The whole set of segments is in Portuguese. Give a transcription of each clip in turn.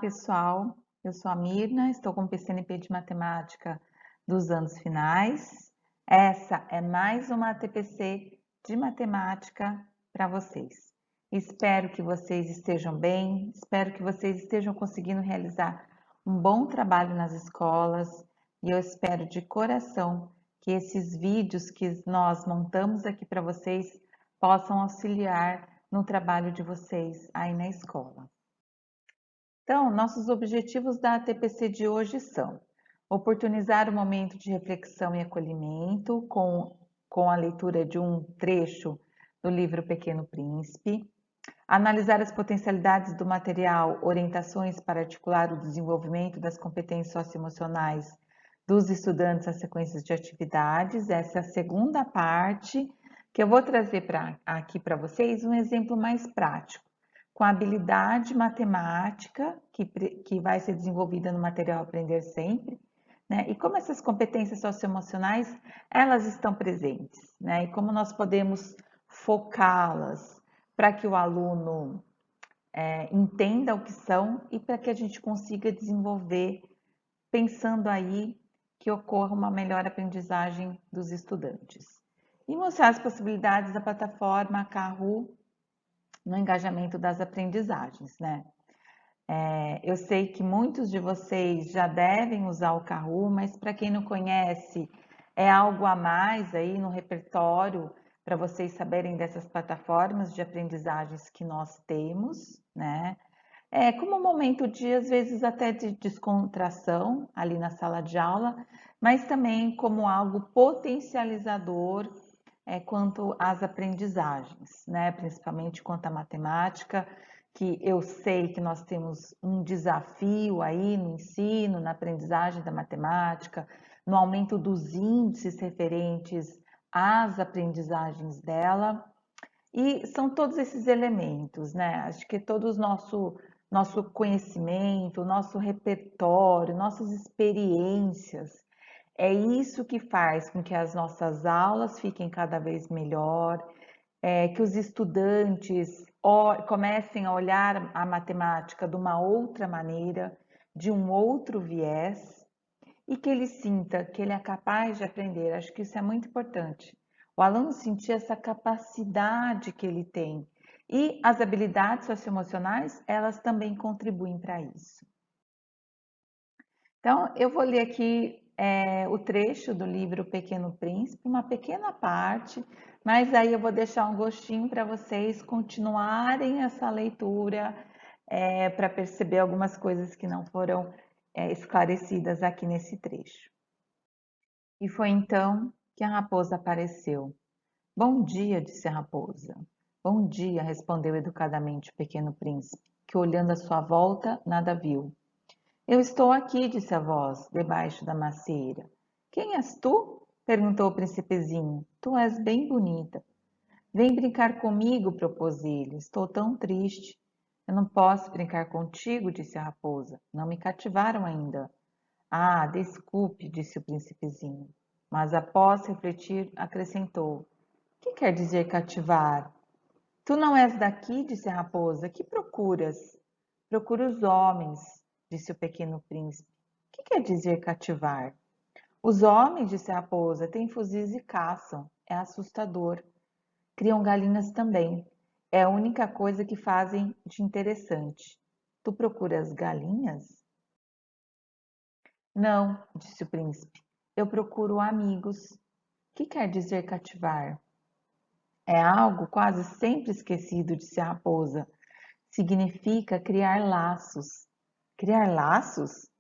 pessoal, eu sou a Mirna, estou com o PCNP de Matemática dos anos finais. Essa é mais uma TPC de Matemática para vocês. Espero que vocês estejam bem, espero que vocês estejam conseguindo realizar um bom trabalho nas escolas e eu espero de coração que esses vídeos que nós montamos aqui para vocês possam auxiliar no trabalho de vocês aí na escola. Então, nossos objetivos da TPC de hoje são oportunizar um momento de reflexão e acolhimento com a leitura de um trecho do livro Pequeno Príncipe, analisar as potencialidades do material, orientações para articular o desenvolvimento das competências socioemocionais dos estudantes às sequências de atividades. Essa é a segunda parte, que eu vou trazer aqui para vocês um exemplo mais prático, com a habilidade matemática que vai ser desenvolvida no material Aprender Sempre, né? E como essas competências socioemocionais, elas estão presentes, né? E como nós podemos focá-las para que o aluno entenda o que são e para que a gente consiga desenvolver, pensando aí que ocorra uma melhor aprendizagem dos estudantes. E mostrar as possibilidades da plataforma Kahoot no engajamento das aprendizagens, né? Eu sei que muitos de vocês já devem usar o Kahoot, mas para quem não conhece, é algo a mais aí no repertório para vocês saberem dessas plataformas de aprendizagens que nós temos, né? Como um momento de, às vezes, até de descontração ali na sala de aula, mas também como algo potencializador quanto às aprendizagens, né? Principalmente quanto à matemática, que eu sei que nós temos um desafio aí no ensino, na aprendizagem da matemática, no aumento dos índices referentes às aprendizagens dela, e são todos esses elementos, né? Acho que todo o nosso conhecimento, nosso repertório, nossas experiências, é isso que faz com que as nossas aulas fiquem cada vez melhor, que os estudantes comecem a olhar a matemática de uma outra maneira, de um outro viés, e que ele sinta que ele é capaz de aprender. Acho que isso é muito importante. O aluno sentir essa capacidade que ele tem. E as habilidades socioemocionais, elas também contribuem para isso. Então, eu vou ler aqui o trecho do livro Pequeno Príncipe, uma pequena parte, mas aí eu vou deixar um gostinho para vocês continuarem essa leitura para perceber algumas coisas que não foram esclarecidas aqui nesse trecho. E foi então que a raposa apareceu. Bom dia, disse a raposa. Bom dia, respondeu educadamente o Pequeno Príncipe, que olhando à sua volta nada viu. Eu estou aqui, disse a voz, debaixo da macieira. Quem és tu? Perguntou o príncipezinho. Tu és bem bonita. Vem brincar comigo, propôs ele. Estou tão triste. Eu não posso brincar contigo, disse a raposa. Não me cativaram ainda. Ah, desculpe, disse o príncipezinho. Mas após refletir, acrescentou. Que quer dizer cativar? Tu não és daqui, disse a raposa. Que procuras? Procuro os homens, disse o pequeno príncipe. Que quer dizer cativar? Os homens, disse a raposa, têm fuzis e caçam. É assustador. Criam galinhas também. É a única coisa que fazem de interessante. Tu procuras galinhas? Não, disse o príncipe. Eu procuro amigos. Que quer dizer cativar? É algo quase sempre esquecido, disse a raposa. Significa criar laços. Criar laços?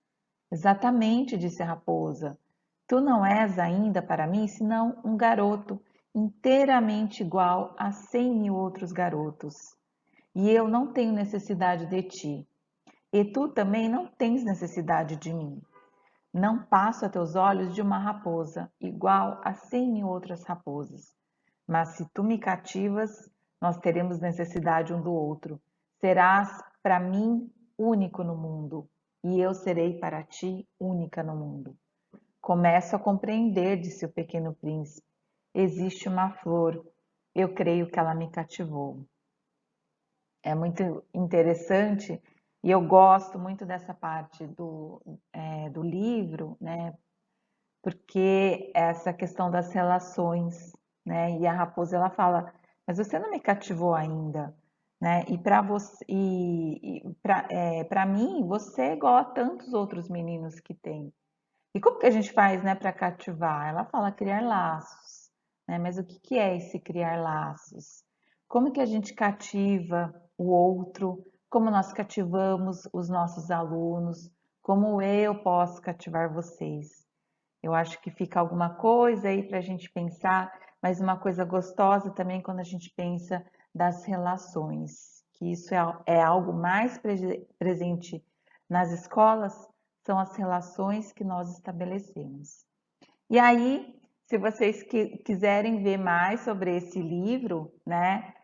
Exatamente, disse a raposa. Tu não és ainda para mim senão um garoto inteiramente igual a 100.000 outros garotos. E eu não tenho necessidade de ti. E tu também não tens necessidade de mim. Não passo a teus olhos de uma raposa, igual a 100.000 outras raposas. Mas se tu me cativas, nós teremos necessidade um do outro. Serás para mim único no mundo, e eu serei para ti única no mundo. Começo a compreender, disse o pequeno príncipe. Existe uma flor. Eu creio que ela me cativou. É muito interessante E eu gosto muito dessa parte do livro, né? Porque essa questão das relações, né? E a raposa ela fala, mas você não me cativou ainda, né? E para você, para mim, você é igual a tantos outros meninos que tem. E como que a gente faz, né, para cativar? Ela fala criar laços, né? Mas o que que é esse criar laços? Como que a gente cativa o outro? Como nós cativamos os nossos alunos? Como eu posso cativar vocês? Eu acho que fica alguma coisa aí para a gente pensar, mas uma coisa gostosa também quando a gente pensa das relações, que isso é algo mais presente nas escolas, são as relações que nós estabelecemos. E aí, se vocês quiserem ver mais sobre esse livro, né,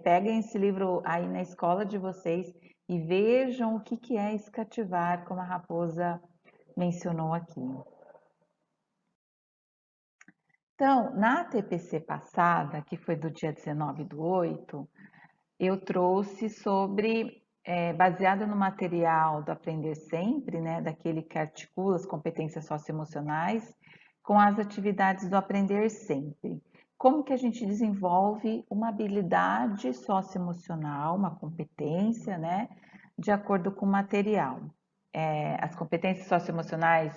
peguem esse livro aí na escola de vocês e vejam o que é esse cativar, como a Raposa mencionou aqui. Então, na TPC passada, que foi do dia 19/8, eu trouxe sobre, baseado no material do Aprender Sempre, né, daquele que articula as competências socioemocionais, com as atividades do Aprender Sempre. Como que a gente desenvolve uma habilidade socioemocional, uma competência, né, de acordo com o material. As competências socioemocionais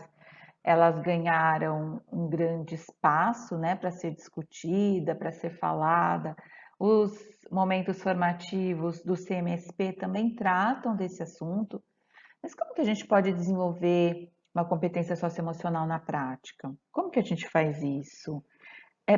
elas ganharam um grande espaço, né, para ser discutida, para ser falada. Os momentos formativos do CMSP também tratam desse assunto. Mas como que a gente pode desenvolver uma competência socioemocional na prática? Como que a gente faz isso?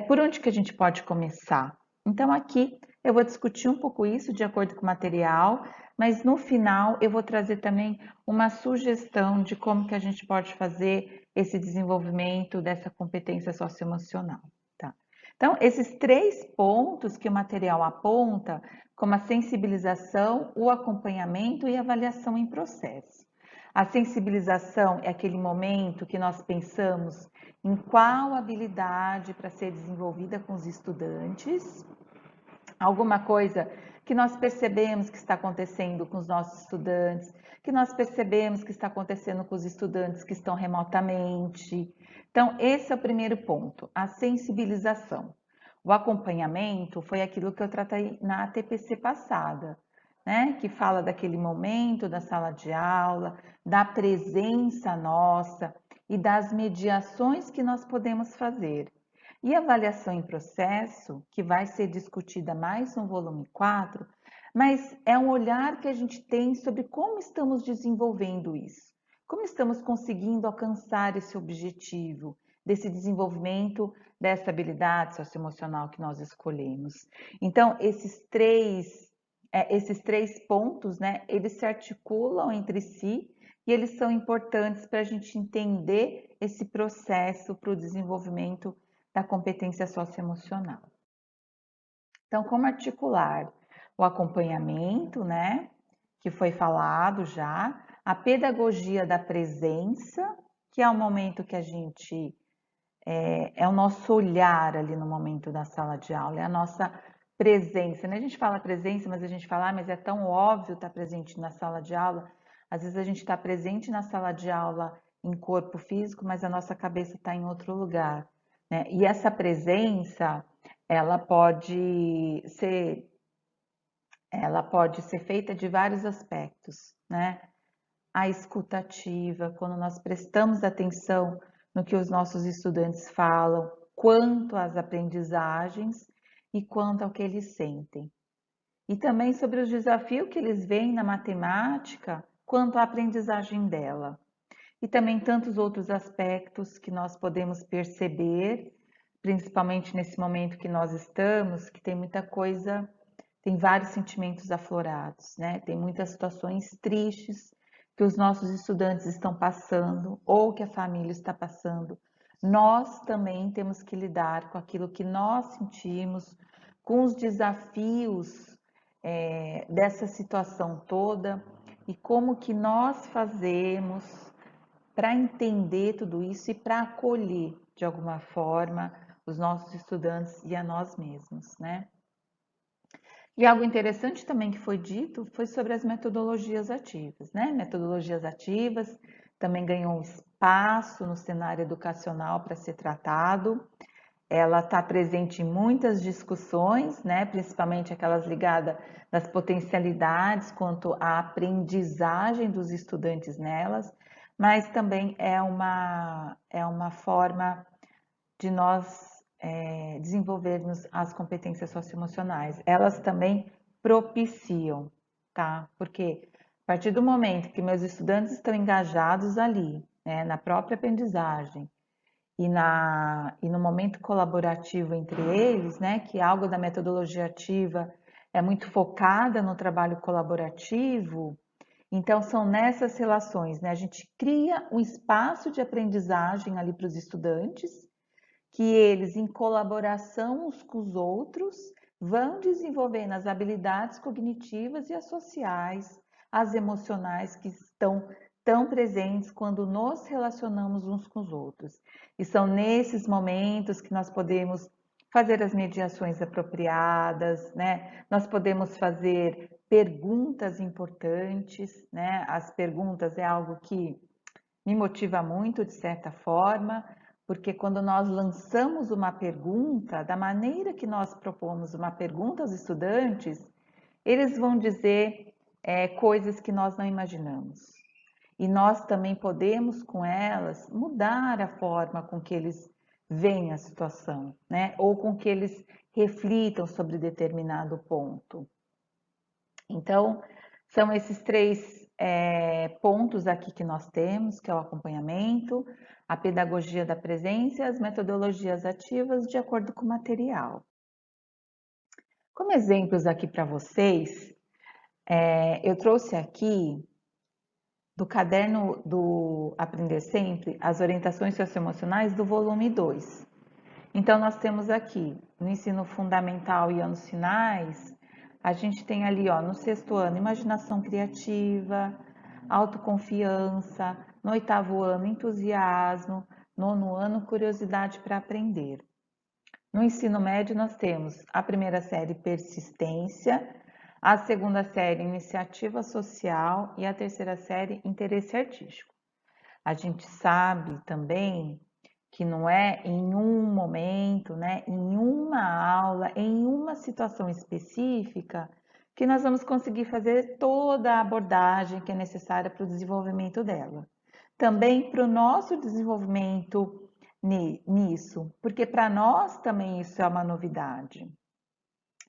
Por onde que a gente pode começar? Então aqui eu vou discutir um pouco isso de acordo com o material, mas no final eu vou trazer também uma sugestão de como que a gente pode fazer esse desenvolvimento dessa competência socioemocional, tá? Então, esses 3 pontos que o material aponta, como a sensibilização, o acompanhamento e a avaliação em processo. A sensibilização é aquele momento que nós pensamos em qual habilidade para ser desenvolvida com os estudantes, alguma coisa que nós percebemos que está acontecendo com os nossos estudantes, que nós percebemos que está acontecendo com os estudantes que estão remotamente. Então, esse é o primeiro ponto, a sensibilização. O acompanhamento foi aquilo que eu tratei na TPC passada, né? Que fala daquele momento da sala de aula, da presença nossa e das mediações que nós podemos fazer. E a avaliação em processo, que vai ser discutida mais no volume 4, mas é um olhar que a gente tem sobre como estamos desenvolvendo isso, como estamos conseguindo alcançar esse objetivo, desse desenvolvimento dessa habilidade socioemocional que nós escolhemos. Então, esses três pontos, né, eles se articulam entre si e eles são importantes para a gente entender esse processo para o desenvolvimento da competência socioemocional. Então, como articular o acompanhamento, né, que foi falado já, a pedagogia da presença, que é o momento que a gente é o nosso olhar ali no momento da sala de aula, é a nossa presença, né? A gente fala presença, mas a gente fala, mas é tão óbvio estar presente na sala de aula. Às vezes a gente está presente na sala de aula em corpo físico, mas a nossa cabeça está em outro lugar, né? E essa presença, ela pode ser, ela pode ser feita de vários aspectos, né? A escutativa, quando nós prestamos atenção no que os nossos estudantes falam, quanto às aprendizagens e quanto ao que eles sentem. E também sobre os desafios que eles veem na matemática, quanto à aprendizagem dela. E também tantos outros aspectos que nós podemos perceber, principalmente nesse momento que nós estamos, que tem muita coisa, tem vários sentimentos aflorados, né? Tem muitas situações tristes que os nossos estudantes estão passando ou que a família está passando. Nós também temos que lidar com aquilo que nós sentimos, com os desafios dessa situação toda e como que nós fazemos para entender tudo isso e para acolher de alguma forma os nossos estudantes e a nós mesmos, né? E algo interessante também que foi dito foi sobre as metodologias ativas, né? Metodologias ativas também ganhou um espaço no cenário educacional para ser tratado. Ela está presente em muitas discussões, né? Principalmente aquelas ligadas às potencialidades quanto à aprendizagem dos estudantes nelas, mas também é uma forma de nós desenvolvermos as competências socioemocionais. Elas também propiciam, tá? Porque a partir do momento que meus estudantes estão engajados ali, né, na própria aprendizagem e no momento colaborativo entre eles, né, que algo da metodologia ativa é muito focada no trabalho colaborativo, então são nessas relações, né, a gente cria um espaço de aprendizagem ali para os estudantes, que eles, em colaboração uns com os outros, vão desenvolvendo as habilidades cognitivas e as sociais, as emocionais que estão tão presentes quando nos relacionamos uns com os outros. E são nesses momentos que nós podemos fazer as mediações apropriadas, né? Nós podemos fazer perguntas importantes, né? As perguntas é algo que me motiva muito, de certa forma, porque quando nós lançamos uma pergunta, da maneira que nós propomos uma pergunta aos estudantes, eles vão dizer coisas que nós não imaginamos. E nós também podemos, com elas, mudar a forma com que eles veem a situação, né? Ou com que eles reflitam sobre determinado ponto. Então, são esses três pontos aqui que nós temos, que é o acompanhamento, a pedagogia da presença e as metodologias ativas de acordo com o material. Como exemplos aqui para vocês, eu trouxe aqui do caderno do Aprender Sempre, as orientações socioemocionais do volume 2. Então, nós temos aqui, no ensino fundamental e anos finais, a gente tem ali, ó, no sexto ano, imaginação criativa, autoconfiança, no oitavo ano, entusiasmo, nono ano, curiosidade para aprender. No ensino médio, nós temos a primeira série, persistência, a segunda série, iniciativa social e a terceira série, interesse artístico. A gente sabe também que não é em um momento, né, em uma aula, em uma situação específica, que nós vamos conseguir fazer toda a abordagem que é necessária para o desenvolvimento dela. Também para o nosso desenvolvimento nisso, porque para nós também isso é uma novidade.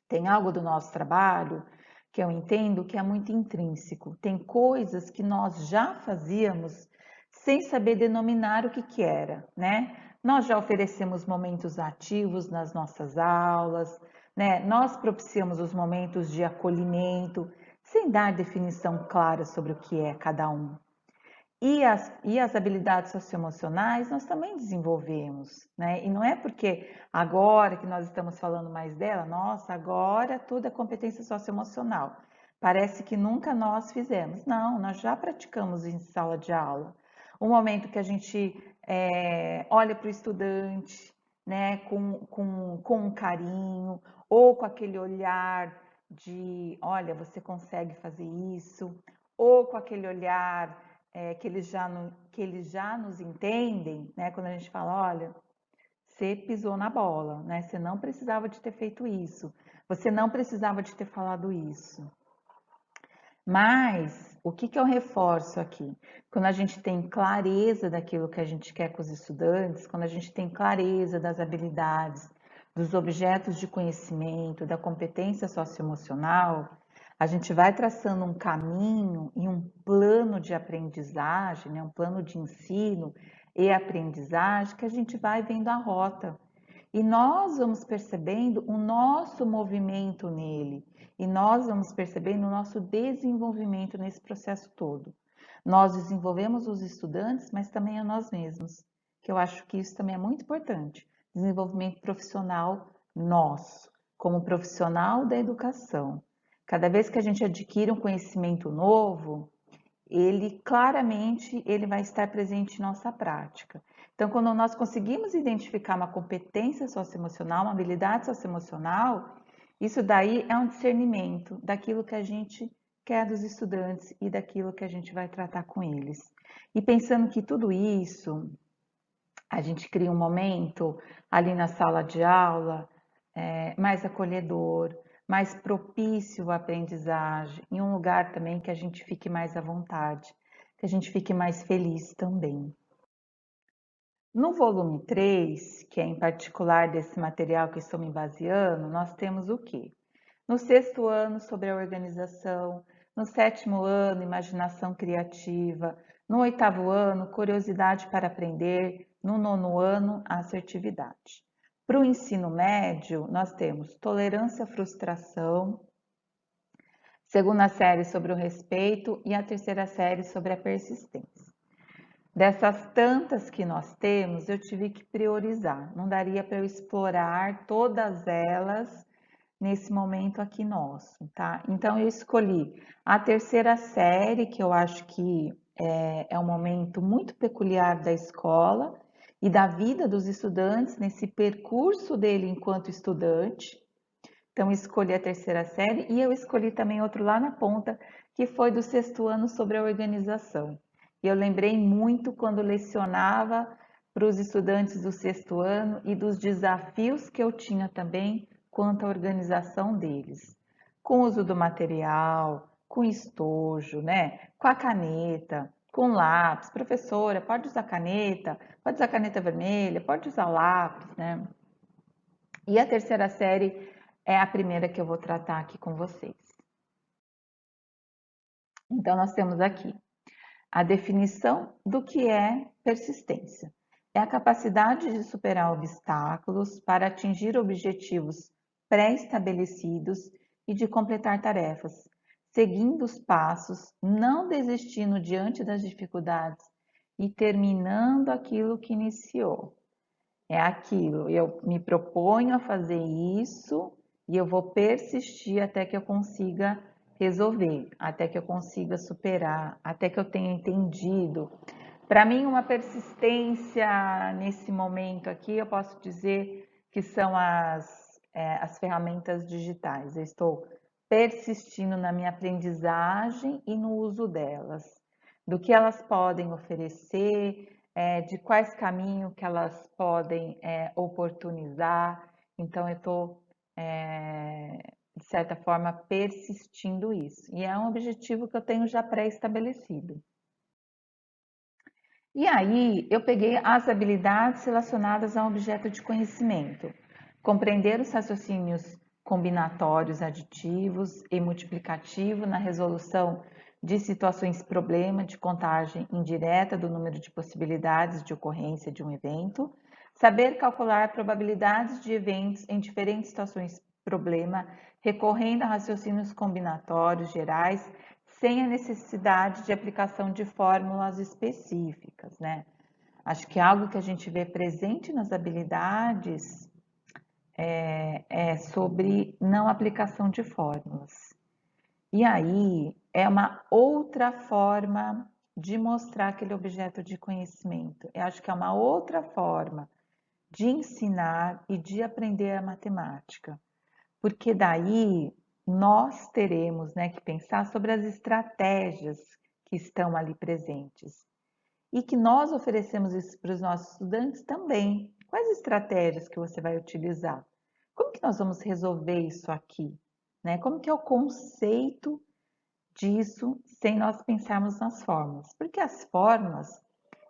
Tem algo do nosso trabalho que eu entendo que é muito intrínseco. Tem coisas que nós já fazíamos sem saber denominar o que era, né? Nós já oferecemos momentos ativos nas nossas aulas, né? Nós propiciamos os momentos de acolhimento, sem dar definição clara sobre o que é cada um. E as habilidades socioemocionais nós também desenvolvemos, né? E não é porque agora que nós estamos falando mais dela, nossa, agora tudo é competência socioemocional. Parece que nunca nós fizemos. Não, nós já praticamos em sala de aula. O momento que a gente olha para o estudante, né, com um carinho, ou com aquele olhar de, olha, você consegue fazer isso, ou com aquele olhar que eles já nos entendem, né? Quando a gente fala, olha, você pisou na bola, né? Você não precisava de ter feito isso, você não precisava de ter falado isso. Mas o que eu reforço aqui? Quando a gente tem clareza daquilo que a gente quer com os estudantes, quando a gente tem clareza das habilidades, dos objetos de conhecimento, da competência socioemocional, a gente vai traçando um caminho e um plano de aprendizagem, né? Um plano de ensino e aprendizagem que a gente vai vendo a rota. E nós vamos percebendo o nosso movimento nele, e nós vamos percebendo o nosso desenvolvimento nesse processo todo. Nós desenvolvemos os estudantes, mas também a nós mesmos, que eu acho que isso também é muito importante. Desenvolvimento profissional nosso, como profissional da educação. Cada vez que a gente adquire um conhecimento novo, ele claramente ele vai estar presente em nossa prática. Então, quando nós conseguimos identificar uma competência socioemocional, uma habilidade socioemocional, Isso daí é um discernimento daquilo que a gente quer dos estudantes e daquilo que a gente vai tratar com eles. E pensando que tudo isso, a gente cria um momento ali na sala de aula mais acolhedor, mais propício à aprendizagem, em um lugar também que a gente fique mais à vontade, que a gente fique mais feliz também. No volume 3, que é em particular desse material que estou me baseando, nós temos o quê? No 6º ano, sobre a organização. No 7º ano, imaginação criativa. No 8º ano, curiosidade para aprender. No 9º ano, assertividade. Para o ensino médio, nós temos tolerância à frustração, 2ª série sobre o respeito e a 3ª série sobre a persistência. Dessas tantas que nós temos, eu tive que priorizar. Não daria para eu explorar todas elas nesse momento aqui nosso, tá? Então eu escolhi a 3ª série, que eu acho que é um momento muito peculiar da escola e da vida dos estudantes nesse percurso dele enquanto estudante. Então escolhi a 3ª série e eu escolhi também outro lá na ponta, que foi do 6º ano sobre a organização. E eu lembrei muito quando lecionava para os estudantes do 6º ano e dos desafios que eu tinha também quanto à organização deles. Com o uso do material, com estojo, né? Com a caneta, com lápis. Professora, pode usar caneta vermelha, pode usar lápis, né? E a 3ª série é a primeira que eu vou tratar aqui com vocês. Então, nós temos aqui a definição do que é persistência. É a capacidade de superar obstáculos para atingir objetivos pré-estabelecidos e de completar tarefas, seguindo os passos, não desistindo diante das dificuldades e terminando aquilo que iniciou. É aquilo, eu me proponho a fazer isso e eu vou persistir até que eu consiga resolver, até que eu consiga superar, até que eu tenha entendido. Para mim, uma persistência nesse momento aqui, eu posso dizer que são as ferramentas digitais. Eu estou persistindo na minha aprendizagem e no uso delas, do que elas podem oferecer, de quais caminhos que elas podem oportunizar. Então, eu estou, de certa forma, persistindo isso. E é um objetivo que eu tenho já pré-estabelecido. E aí, eu peguei as habilidades relacionadas a um objeto de conhecimento. Compreender os raciocínios combinatórios, aditivos e multiplicativo na resolução de situações problema de contagem indireta do número de possibilidades de ocorrência de um evento. Saber calcular probabilidades de eventos em diferentes situações problema, recorrendo a raciocínios combinatórios gerais sem a necessidade de aplicação de fórmulas específicas, né? Acho que algo que a gente vê presente nas habilidades é sobre não aplicação de fórmulas. E aí é uma outra forma de mostrar aquele objeto de conhecimento. Eu acho que é uma outra forma de ensinar e de aprender a matemática. Porque daí nós teremos, né, que pensar sobre as estratégias que estão ali presentes. E que nós oferecemos isso para os nossos estudantes também. Quais estratégias que você vai utilizar? Como que nós vamos resolver isso aqui? Né? Como que é o conceito disso sem nós pensarmos nas fórmulas? Porque as fórmulas,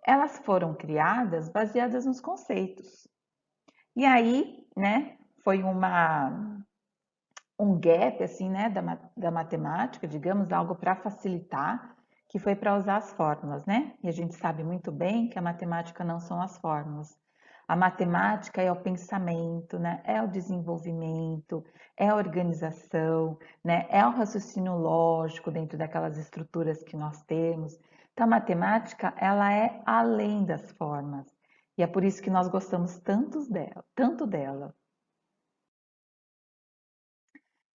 elas foram criadas baseadas nos conceitos. E aí, né, foi um gap assim, né, da matemática, digamos, algo para facilitar, que foi para usar as fórmulas, né? E a gente sabe muito bem que a matemática não são as fórmulas. A matemática é o pensamento, né? É o desenvolvimento, é a organização, né? É o raciocínio lógico dentro daquelas estruturas que nós temos. Então, a matemática, ela é além das formas. E é por isso que nós gostamos tanto dela.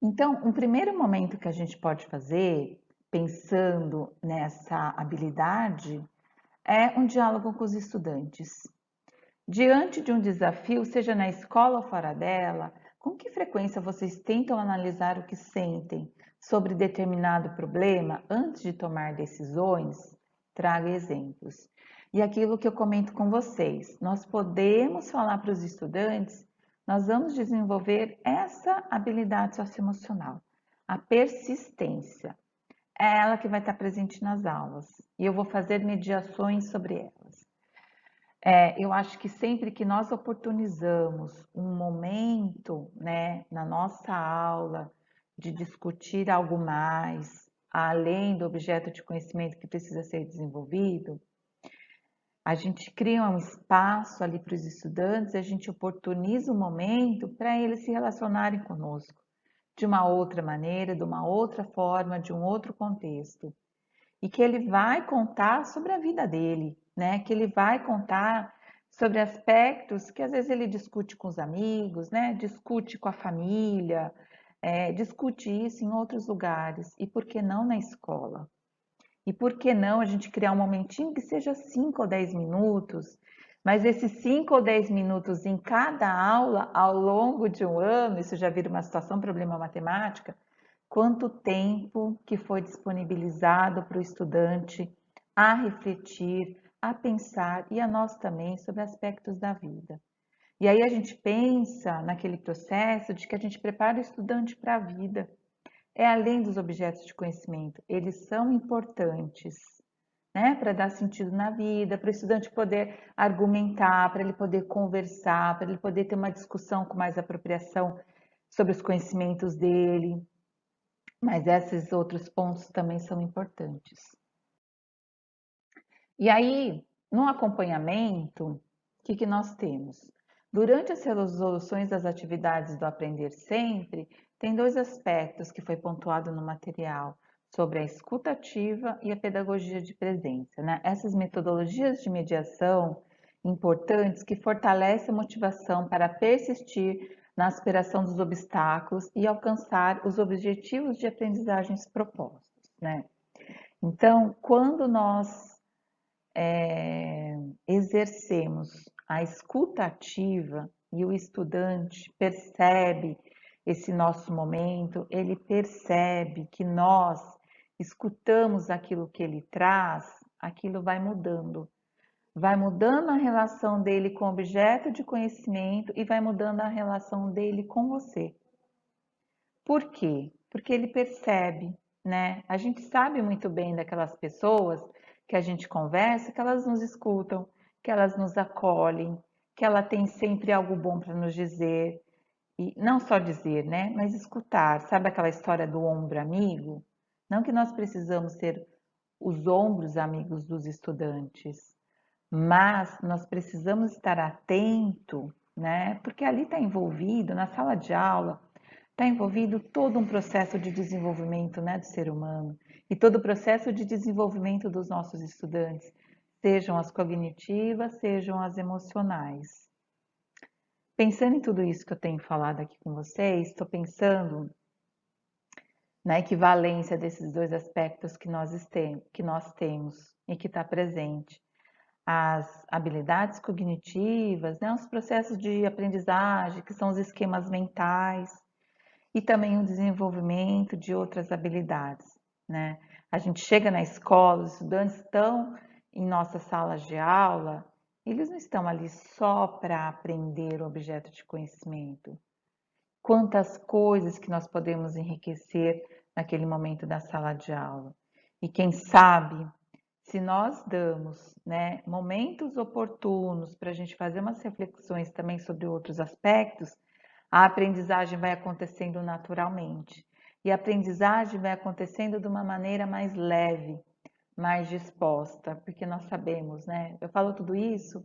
Então, um primeiro momento que a gente pode fazer, pensando nessa habilidade, é um diálogo com os estudantes. Diante de um desafio, seja na escola ou fora dela, Com que frequência vocês tentam analisar o que sentem sobre determinado problema antes de tomar decisões? Traga exemplos. E aquilo que eu comento com vocês, nós podemos falar para os estudantes, nós vamos desenvolver essa habilidade socioemocional, a persistência. É ela que vai estar presente nas aulas e eu vou fazer mediações sobre elas. Eu acho que sempre que nós oportunizamos um momento, né, na nossa aula de discutir algo mais, além do objeto de conhecimento que precisa ser desenvolvido, a gente cria um espaço ali para os estudantes, a gente oportuniza um momento para eles se relacionarem conosco de uma outra maneira, de uma outra forma, de um outro contexto. E que ele vai contar sobre a vida dele, né? Que ele vai contar sobre aspectos que às vezes ele discute com os amigos, né? Discute com a família, discute isso em outros lugares. E por que não na escola? E por que não a gente criar um momentinho que seja 5 ou 10 minutos, mas esses 5 ou 10 minutos em cada aula ao longo de um ano, isso já vira uma situação, problema matemática, quanto tempo que foi disponibilizado para o estudante a refletir, a pensar e a nós também sobre aspectos da vida. E aí a gente pensa naquele processo de que a gente prepara o estudante para a vida. É além dos objetos de conhecimento, eles são importantes, né, para dar sentido na vida, para o estudante poder argumentar, para ele poder conversar, para ele poder ter uma discussão com mais apropriação sobre os conhecimentos dele. Mas esses outros pontos também são importantes. E aí, no acompanhamento, o que nós temos? Durante as resoluções das atividades do Aprender Sempre, tem dois aspectos que foi pontuado no material, sobre a escuta ativa e a pedagogia de presença, né? Essas metodologias de mediação importantes que fortalecem a motivação para persistir na superação dos obstáculos e alcançar os objetivos de aprendizagens propostos, né? Então, quando nós exercemos a escuta ativa e o estudante percebe esse nosso momento, ele percebe que nós escutamos aquilo que ele traz, aquilo vai mudando. Vai mudando a relação dele com o objeto de conhecimento e vai mudando a relação dele com você. Por quê? Porque ele percebe, né? A gente sabe muito bem daquelas pessoas que a gente conversa, que elas nos escutam, que elas nos acolhem, que ela tem sempre algo bom para nos dizer. E não só dizer, né? Mas escutar. Sabe aquela história do ombro amigo? Não que nós precisamos ser os ombros amigos dos estudantes, mas nós precisamos estar atento, né? Porque ali está envolvido, na sala de aula, está envolvido todo um processo de desenvolvimento, né, do ser humano e todo o processo de desenvolvimento dos nossos estudantes, sejam as cognitivas, sejam as emocionais. Pensando em tudo isso que eu tenho falado aqui com vocês, estou pensando na equivalência desses dois aspectos que nós temos e que está presente. As habilidades cognitivas, né, os processos de aprendizagem, que são os esquemas mentais, e também o desenvolvimento de outras habilidades, né? A gente chega na escola, os estudantes estão em nossas salas de aula, eles não estão ali só para aprender o objeto de conhecimento. Quantas coisas que nós podemos enriquecer naquele momento da sala de aula. E quem sabe, se nós damos, né, momentos oportunos para a gente fazer umas reflexões também sobre outros aspectos, a aprendizagem vai acontecendo naturalmente. E a aprendizagem vai acontecendo de uma maneira mais leve, mais disposta, porque nós sabemos, né? Eu falo tudo isso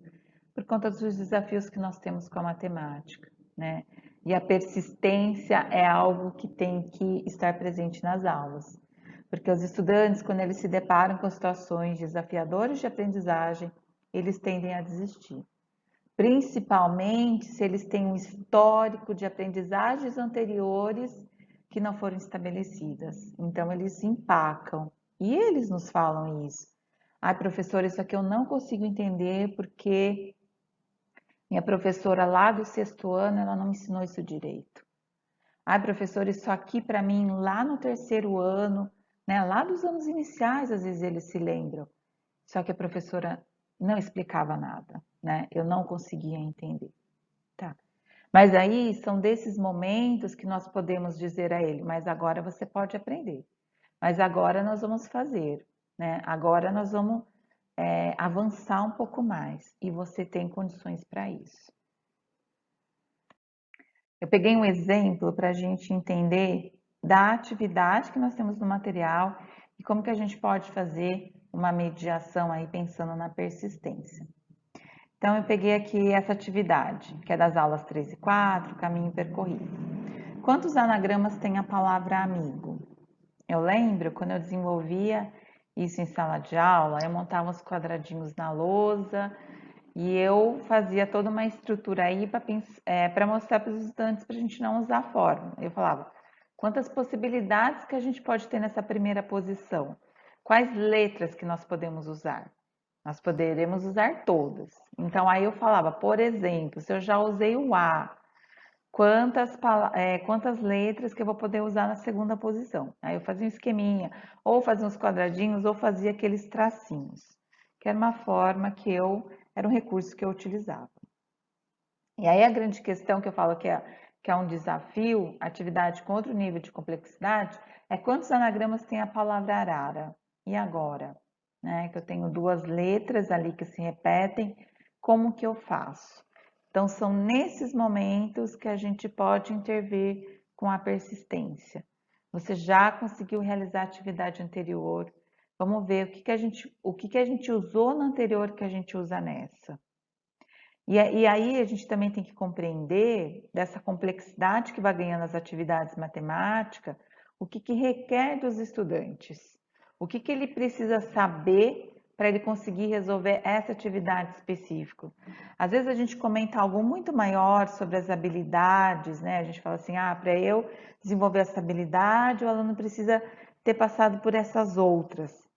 por conta dos desafios que nós temos com a matemática, né? E a persistência é algo que tem que estar presente nas aulas, porque os estudantes, quando eles se deparam com situações desafiadoras de aprendizagem, eles tendem a desistir. Principalmente se eles têm um histórico de aprendizagens anteriores que não foram estabelecidas. Então, eles empacam. E eles nos falam isso. Ai, professora, isso aqui eu não consigo entender porque minha professora lá do 6º ano, ela não me ensinou isso direito. Ai, professor, isso aqui para mim lá no terceiro ano, né? Lá dos anos iniciais, às vezes eles se lembram. Só que a professora não explicava nada, né? Eu não conseguia entender. Tá. Mas aí são desses momentos que nós podemos dizer a ele, mas agora você pode aprender. Mas agora nós vamos fazer, né? Agora nós vamos avançar um pouco mais e você tem condições para isso. Eu peguei um exemplo para a gente entender da atividade que nós temos no material e como que a gente pode fazer uma mediação aí pensando na persistência. Então, eu peguei aqui essa atividade, que é das aulas 3 e 4, caminho percorrido. Quantos anagramas tem a palavra amigo? Eu lembro quando eu desenvolvia isso em sala de aula, eu montava os quadradinhos na lousa e eu fazia toda uma estrutura aí para mostrar para os estudantes para a gente não usar a fórmula. Eu falava, quantas possibilidades que a gente pode ter nessa primeira posição? Quais letras que nós podemos usar? Nós poderemos usar todas. Então, aí eu falava, por exemplo, se eu já usei o A, quantas letras que eu vou poder usar na segunda posição? Aí eu fazia um esqueminha, ou fazia uns quadradinhos, ou fazia aqueles tracinhos, que era uma forma era um recurso que eu utilizava. E aí a grande questão que eu falo que é um desafio, atividade com outro nível de complexidade, é quantos anagramas tem a palavra arara? E agora? Né? Que eu tenho duas letras ali que se repetem, como que eu faço? Então, são nesses momentos que a gente pode intervir com a persistência. Você já conseguiu realizar a atividade anterior, vamos ver o que a gente usou na anterior que a gente usa nessa. E aí a gente também tem que compreender dessa complexidade que vai ganhando as atividades matemáticas, o que requer dos estudantes, o que ele precisa saber para ele conseguir resolver essa atividade específica. Às vezes a gente comenta algo muito maior sobre as habilidades, né? A gente fala assim, para eu desenvolver essa habilidade, o aluno precisa ter passado por essas outras.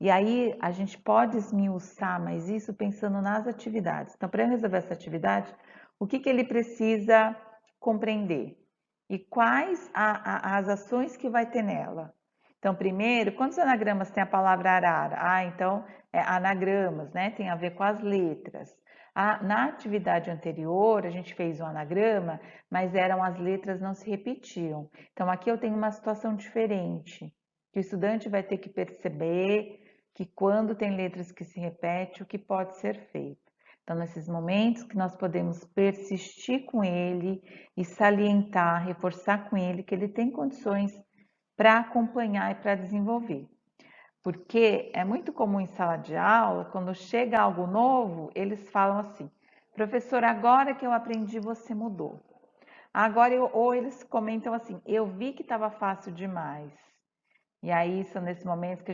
E aí a gente pode esmiuçar mais isso pensando nas atividades. Então, para eu resolver essa atividade, o que ele precisa compreender? E quais as ações que vai ter nela? Então, primeiro, quantos anagramas tem a palavra arara? Então, anagramas, né? Tem a ver com as letras. Na atividade anterior, a gente fez um anagrama, mas as letras não se repetiam. Então, aqui eu tenho uma situação diferente, que o estudante vai ter que perceber que quando tem letras que se repetem, o que pode ser feito. Então, nesses momentos que nós podemos persistir com ele e salientar, reforçar com ele que ele tem condições para acompanhar e para desenvolver. Porque é muito comum em sala de aula, quando chega algo novo, eles falam assim, professor, agora que eu aprendi, você mudou. Ou eles comentam assim, eu vi que estava fácil demais. E aí são nesses momentos que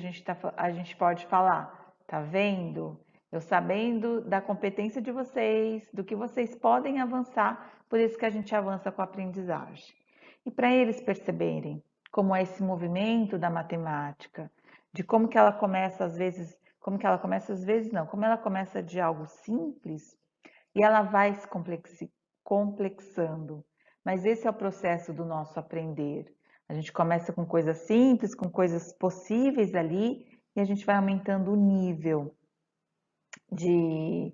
a gente pode falar, tá vendo? Eu sabendo da competência de vocês, do que vocês podem avançar, por isso que a gente avança com a aprendizagem. E para eles perceberem como é esse movimento da matemática, de como que ela começa às vezes, como ela começa de algo simples e ela vai se complexando. Mas esse é o processo do nosso aprender. A gente começa com coisas simples, com coisas possíveis ali, e a gente vai aumentando o nível de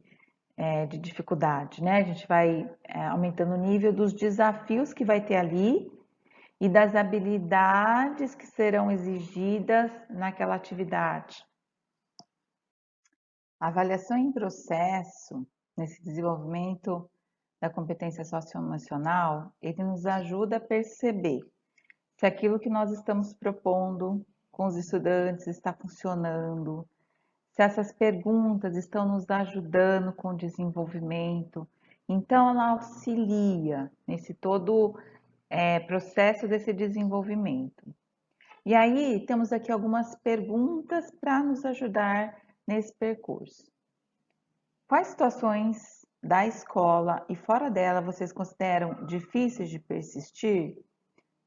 dificuldade, né? A gente vai aumentando o nível dos desafios que vai ter ali e das habilidades que serão exigidas naquela atividade. A avaliação em processo, nesse desenvolvimento da competência socioemocional, ele nos ajuda a perceber se aquilo que nós estamos propondo com os estudantes está funcionando, se essas perguntas estão nos ajudando com o desenvolvimento. Então, ela auxilia nesse todo processo desse desenvolvimento. E aí, temos aqui algumas perguntas para nos ajudar nesse percurso. Quais situações da escola e fora dela vocês consideram difíceis de persistir?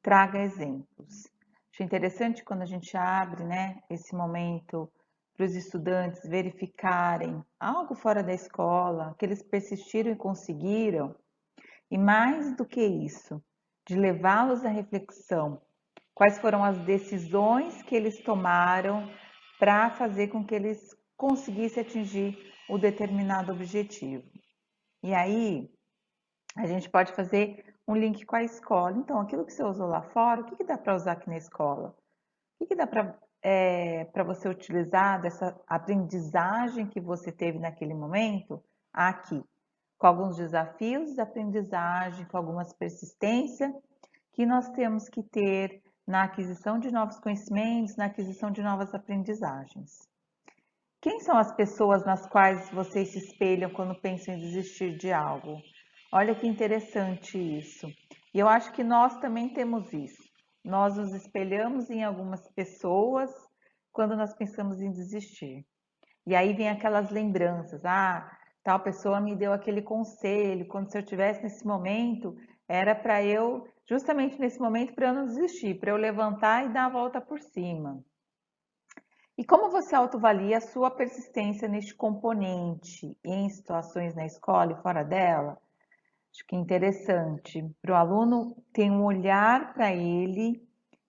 Traga exemplos. Achei interessante quando a gente abre, né, esse momento para os estudantes verificarem algo fora da escola, que eles persistiram e conseguiram. E mais do que isso, de levá-los à reflexão. Quais foram as decisões que eles tomaram para fazer com que eles conseguissem atingir o determinado objetivo. E aí, a gente pode fazer um link com a escola. Então, aquilo que você usou lá fora, o que dá para usar aqui na escola? O que dá para você utilizar dessa aprendizagem que você teve naquele momento aqui? Com alguns desafios de aprendizagem, com algumas persistências que nós temos que ter na aquisição de novos conhecimentos, na aquisição de novas aprendizagens. Quem são as pessoas nas quais vocês se espelham quando pensam em desistir de algo? Olha que interessante isso. E eu acho que nós também temos isso. Nós nos espelhamos em algumas pessoas quando nós pensamos em desistir. E aí vem aquelas lembranças. Ah, tal pessoa me deu aquele conselho. Quando se eu tivesse nesse momento, era para eu, justamente nesse momento, para eu não desistir, para eu levantar e dar a volta por cima. E como você autoavalia a sua persistência neste componente em situações na escola e fora dela? Acho que é interessante para o aluno ter um olhar para ele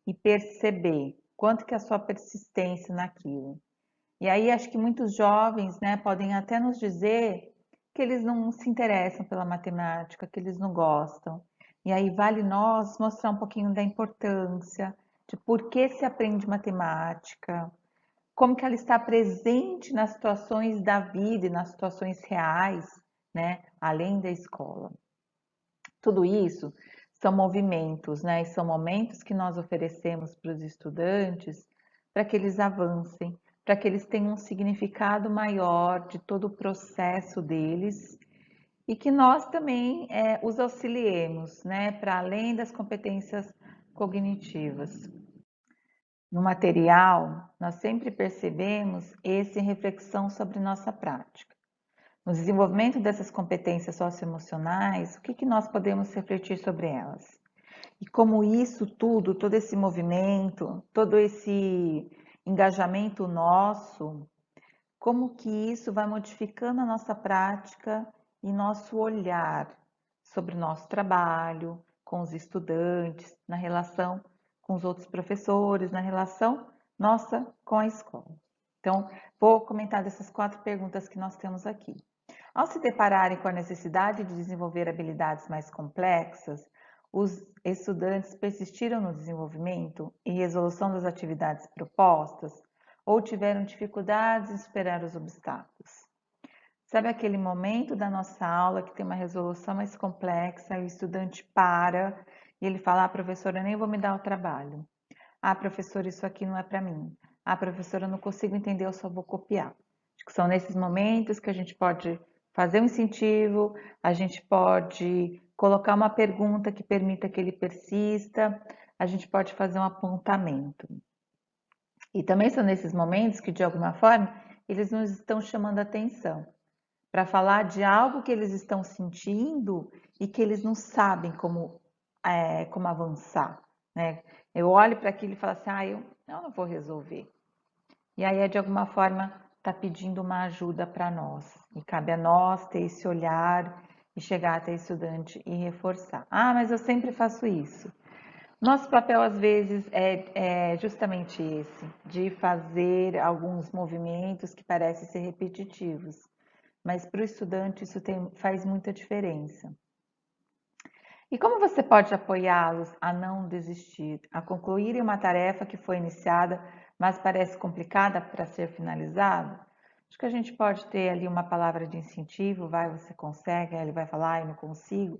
e perceber quanto que é a sua persistência naquilo. E aí acho que muitos jovens, né, podem até nos dizer que eles não se interessam pela matemática, que eles não gostam. E aí vale nós mostrar um pouquinho da importância de por que se aprende matemática, como que ela está presente nas situações da vida e nas situações reais, né, além da escola. Tudo isso são movimentos, né, e são momentos que nós oferecemos para os estudantes para que eles avancem, para que eles tenham um significado maior de todo o processo deles e que nós também os auxiliemos, né, para além das competências cognitivas. No material, nós sempre percebemos esse reflexão sobre nossa prática. No desenvolvimento dessas competências socioemocionais, o que nós podemos refletir sobre elas? E como isso tudo, todo esse movimento, todo esse engajamento nosso, como que isso vai modificando a nossa prática e nosso olhar sobre o nosso trabalho, com os estudantes, na relação com os outros professores, na relação nossa com a escola. Então, vou comentar dessas 4 perguntas que nós temos aqui. Ao se depararem com a necessidade de desenvolver habilidades mais complexas, os estudantes persistiram no desenvolvimento e resolução das atividades propostas ou tiveram dificuldades em superar os obstáculos? Sabe aquele momento da nossa aula que tem uma resolução mais complexa, o estudante para e ele fala: ah, professora, eu nem vou me dar o trabalho. Ah, professora, isso aqui não é para mim. Ah, professora, eu não consigo entender, eu só vou copiar. Acho que são nesses momentos que a gente pode fazer um incentivo, a gente pode colocar uma pergunta que permita que ele persista, a gente pode fazer um apontamento. E também são nesses momentos que, de alguma forma, eles nos estão chamando a atenção para falar de algo que eles estão sentindo e que eles não sabem como avançar, né? Eu olho para aquilo e falo assim, eu não vou resolver. E aí, de alguma forma, está pedindo uma ajuda para nós. E cabe a nós ter esse olhar e chegar até o estudante e reforçar. Ah, mas eu sempre faço isso. Nosso papel, às vezes, é justamente esse, de fazer alguns movimentos que parecem ser repetitivos, mas para o estudante isso faz muita diferença. E como você pode apoiá-los a não desistir, a concluírem uma tarefa que foi iniciada, mas parece complicada para ser finalizada? Acho que a gente pode ter ali uma palavra de incentivo, vai, você consegue, aí ele vai falar, eu não consigo.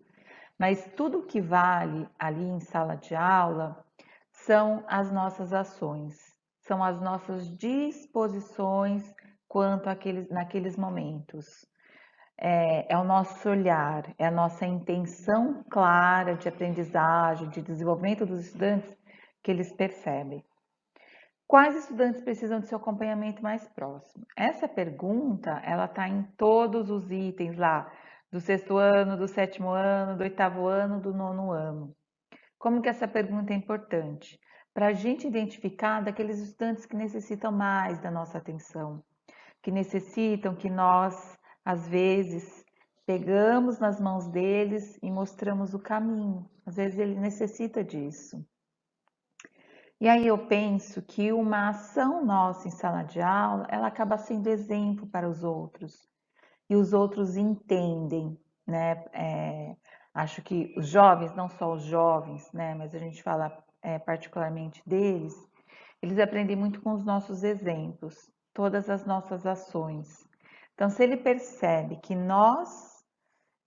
Mas tudo que vale ali em sala de aula são as nossas ações, são as nossas disposições quanto naqueles momentos. É o nosso olhar, é a nossa intenção clara de aprendizagem, de desenvolvimento dos estudantes que eles percebem. Quais estudantes precisam de seu acompanhamento mais próximo? Essa pergunta, ela está em todos os itens lá, do 6º ano, do 7º ano, do 8º ano, do 9º ano. Como que essa pergunta é importante? Para a gente identificar daqueles estudantes que necessitam mais da nossa atenção, que necessitam que nós, às vezes, pegamos nas mãos deles e mostramos o caminho. Às vezes ele necessita disso. E aí eu penso que uma ação nossa em sala de aula, ela acaba sendo exemplo para os outros. E os outros entendem, né? Acho que os jovens, não só os jovens, né? Mas a gente fala particularmente deles, eles aprendem muito com os nossos exemplos, todas as nossas ações. Então, se ele percebe que nós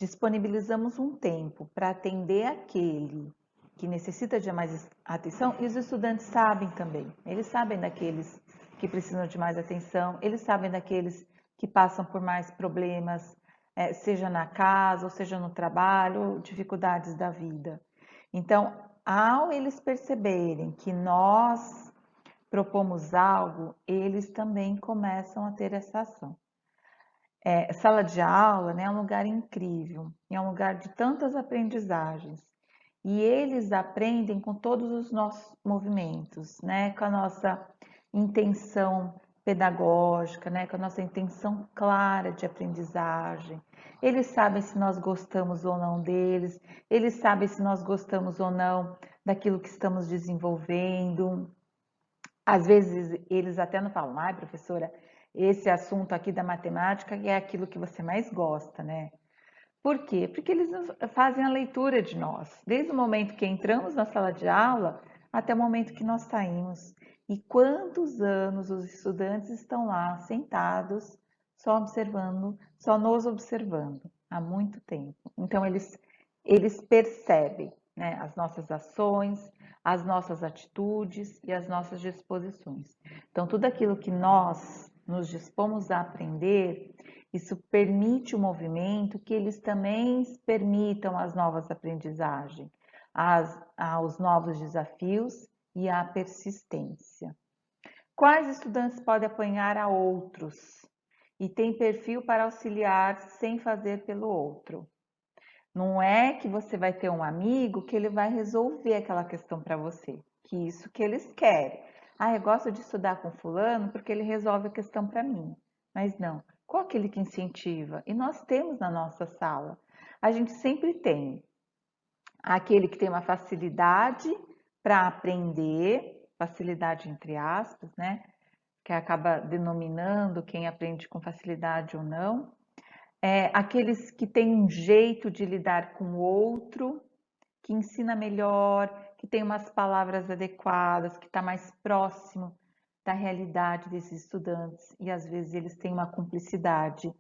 disponibilizamos um tempo para atender aquele que necessita de mais atenção, e os estudantes sabem também, eles sabem daqueles que precisam de mais atenção, eles sabem daqueles que passam por mais problemas, seja na casa, ou seja no trabalho, dificuldades da vida. Então, ao eles perceberem que nós propomos algo, eles também começam a ter essa ação. Sala de aula, né, é um lugar incrível, é um lugar de tantas aprendizagens. E eles aprendem com todos os nossos movimentos, né, com a nossa intenção pedagógica, né, com a nossa intenção clara de aprendizagem. Eles sabem se nós gostamos ou não deles, eles sabem se nós gostamos ou não daquilo que estamos desenvolvendo. Às vezes eles até não falam, ai, professora, esse assunto aqui da matemática é aquilo que você mais gosta, né? Por quê? Porque eles fazem a leitura de nós, desde o momento que entramos na sala de aula até o momento que nós saímos. E quantos anos os estudantes estão lá sentados, só observando, só nos observando, há muito tempo. Então eles percebem, né, as nossas ações, as nossas atitudes e as nossas disposições. Então, tudo aquilo que nós nos dispomos a aprender, isso permite o movimento que eles também permitam as novas aprendizagens, aos novos desafios e à persistência. Quais estudantes podem apanhar a outros e têm perfil para auxiliar sem fazer pelo outro? Não é que você vai ter um amigo que ele vai resolver aquela questão para você, que isso que eles querem. Ah, eu gosto de estudar com fulano porque ele resolve a questão para mim. Mas não, qual aquele que incentiva? E nós temos na nossa sala. A gente sempre tem aquele que tem uma facilidade para aprender, facilidade entre aspas, né? Que acaba denominando quem aprende com facilidade ou não. Aqueles que têm um jeito de lidar com o outro, que ensina melhor, que tem umas palavras adequadas, que está mais próximo da realidade desses estudantes e às vezes eles têm uma cumplicidade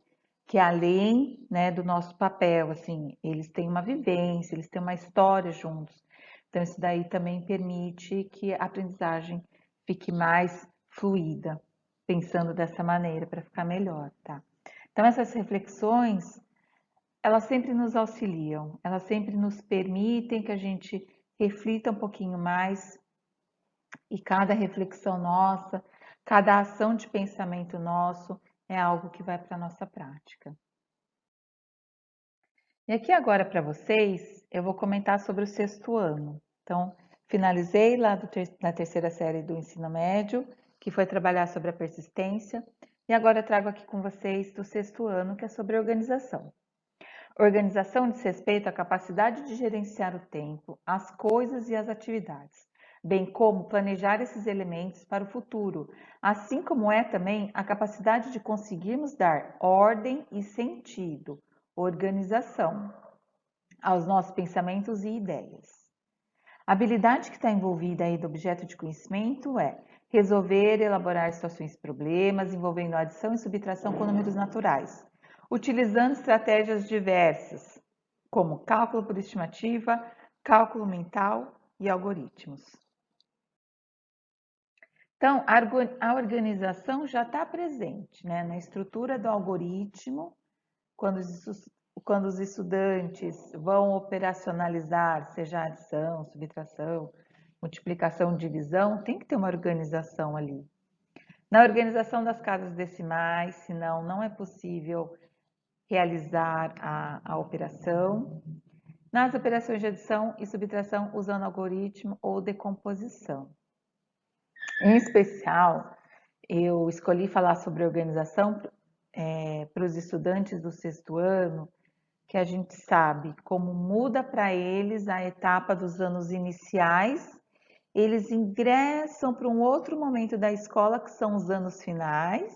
que é além, né, do nosso papel, assim, eles têm uma vivência, eles têm uma história juntos. Então isso daí também permite que a aprendizagem fique mais fluida, pensando dessa maneira para ficar melhor, tá? Então essas reflexões elas sempre nos auxiliam, elas sempre nos permitem que a gente reflita um pouquinho mais e cada reflexão nossa, cada ação de pensamento nosso é algo que vai para a nossa prática. E aqui agora para vocês, eu vou comentar sobre o sexto ano. Então, finalizei lá na terceira série do ensino médio, que foi trabalhar sobre a persistência, e agora eu trago aqui com vocês do sexto ano, que é sobre organização. Organização diz respeito à capacidade de gerenciar o tempo, as coisas e as atividades, bem como planejar esses elementos para o futuro, assim como é também a capacidade de conseguirmos dar ordem e sentido, organização, aos nossos pensamentos e ideias. A habilidade que está envolvida aí do objeto de conhecimento é resolver, elaborar situações e problemas envolvendo adição e subtração com números naturais, utilizando estratégias diversas, como cálculo por estimativa, cálculo mental e algoritmos. Então, a organização já está presente, né, na estrutura do algoritmo, quando os estudantes vão operacionalizar, seja adição, subtração, multiplicação, divisão, tem que ter uma organização ali. Na organização das casas decimais, senão não é possível realizar a operação. Nas operações de adição e subtração usando algoritmo ou decomposição. Em especial, eu escolhi falar sobre organização para os estudantes do sexto ano, que a gente sabe como muda para eles a etapa dos anos iniciais, eles ingressam para um outro momento da escola, que são os anos finais,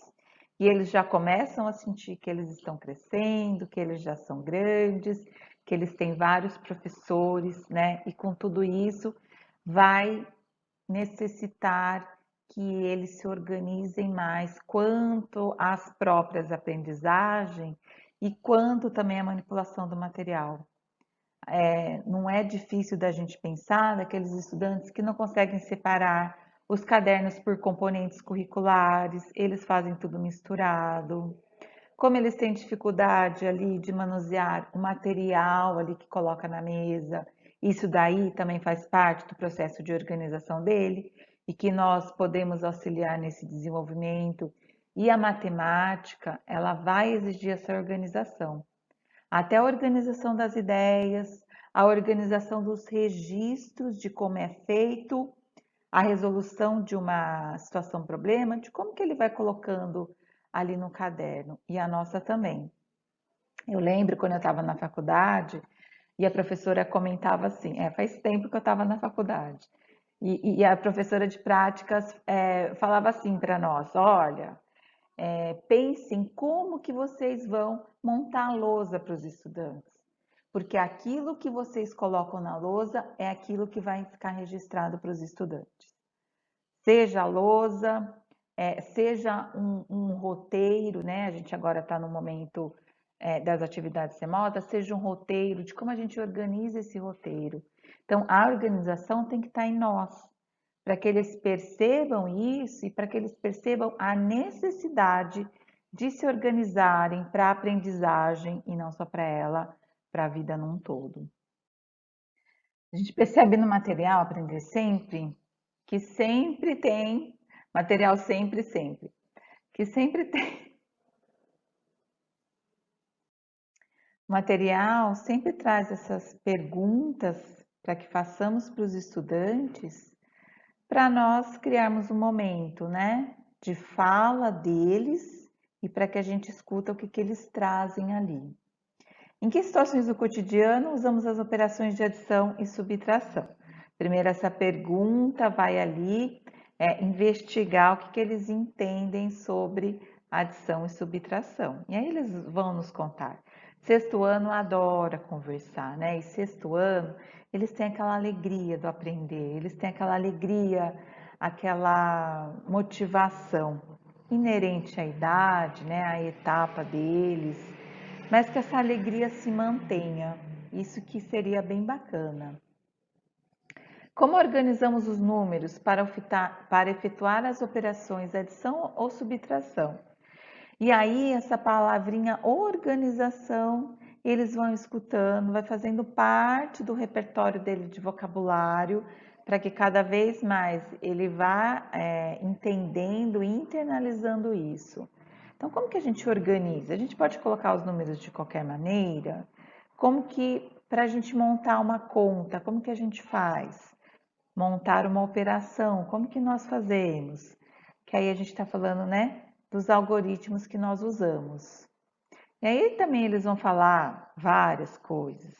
e eles já começam a sentir que eles estão crescendo, que eles já são grandes, que eles têm vários professores, né? E com tudo isso, vai necessitar que eles se organizem mais quanto às próprias aprendizagens e quanto também à manipulação do material. Não é difícil da gente pensar daqueles estudantes que não conseguem separar os cadernos por componentes curriculares, eles fazem tudo misturado. Como eles têm dificuldade ali de manusear o material ali que coloca na mesa, isso daí também faz parte do processo de organização dele e que nós podemos auxiliar nesse desenvolvimento. E a matemática, ela vai exigir essa organização. Até a organização das ideias, a organização dos registros de como é feito a resolução de uma situação, problema, de como que ele vai colocando ali no caderno, e a nossa também. Eu lembro quando eu estava na faculdade e a professora comentava assim, faz tempo que eu estava na faculdade, e a professora de práticas falava assim para nós, olha, pensem como que vocês vão montar a lousa para os estudantes, porque aquilo que vocês colocam na lousa é aquilo que vai ficar registrado para os estudantes. Seja a lousa, seja um roteiro, né? A gente agora está no momento das atividades remotas, seja um roteiro de como a gente organiza esse roteiro. Então, a organização tem que estar em nós, para que eles percebam isso e para que eles percebam a necessidade de se organizarem para a aprendizagem e não só para ela, para a vida num todo. A gente percebe no material Aprender Sempre que sempre tem material sempre, sempre, que sempre tem material, sempre traz essas perguntas para que façamos para os estudantes, para nós criarmos um momento, né, de fala deles e para que a gente escuta o que eles trazem ali. Em que situações do cotidiano usamos as operações de adição e subtração? Primeiro, essa pergunta vai ali investigar o que eles entendem sobre adição e subtração. E aí eles vão nos contar. Sexto ano adora conversar, né? E sexto ano eles têm aquela alegria do aprender, eles têm aquela alegria, aquela motivação inerente à idade, né? À etapa deles, mas que essa alegria se mantenha. Isso que seria bem bacana. Como organizamos os números para efetuar as operações adição ou subtração? E aí, essa palavrinha organização, eles vão escutando, vai fazendo parte do repertório dele de vocabulário, para que cada vez mais ele vá entendendo e internalizando isso. Então, como que a gente organiza? A gente pode colocar os números de qualquer maneira? Como que, para a gente montar uma conta, como que a gente faz? Montar uma operação, como que nós fazemos? Que aí a gente está falando, né, dos algoritmos que nós usamos. E aí também eles vão falar várias coisas.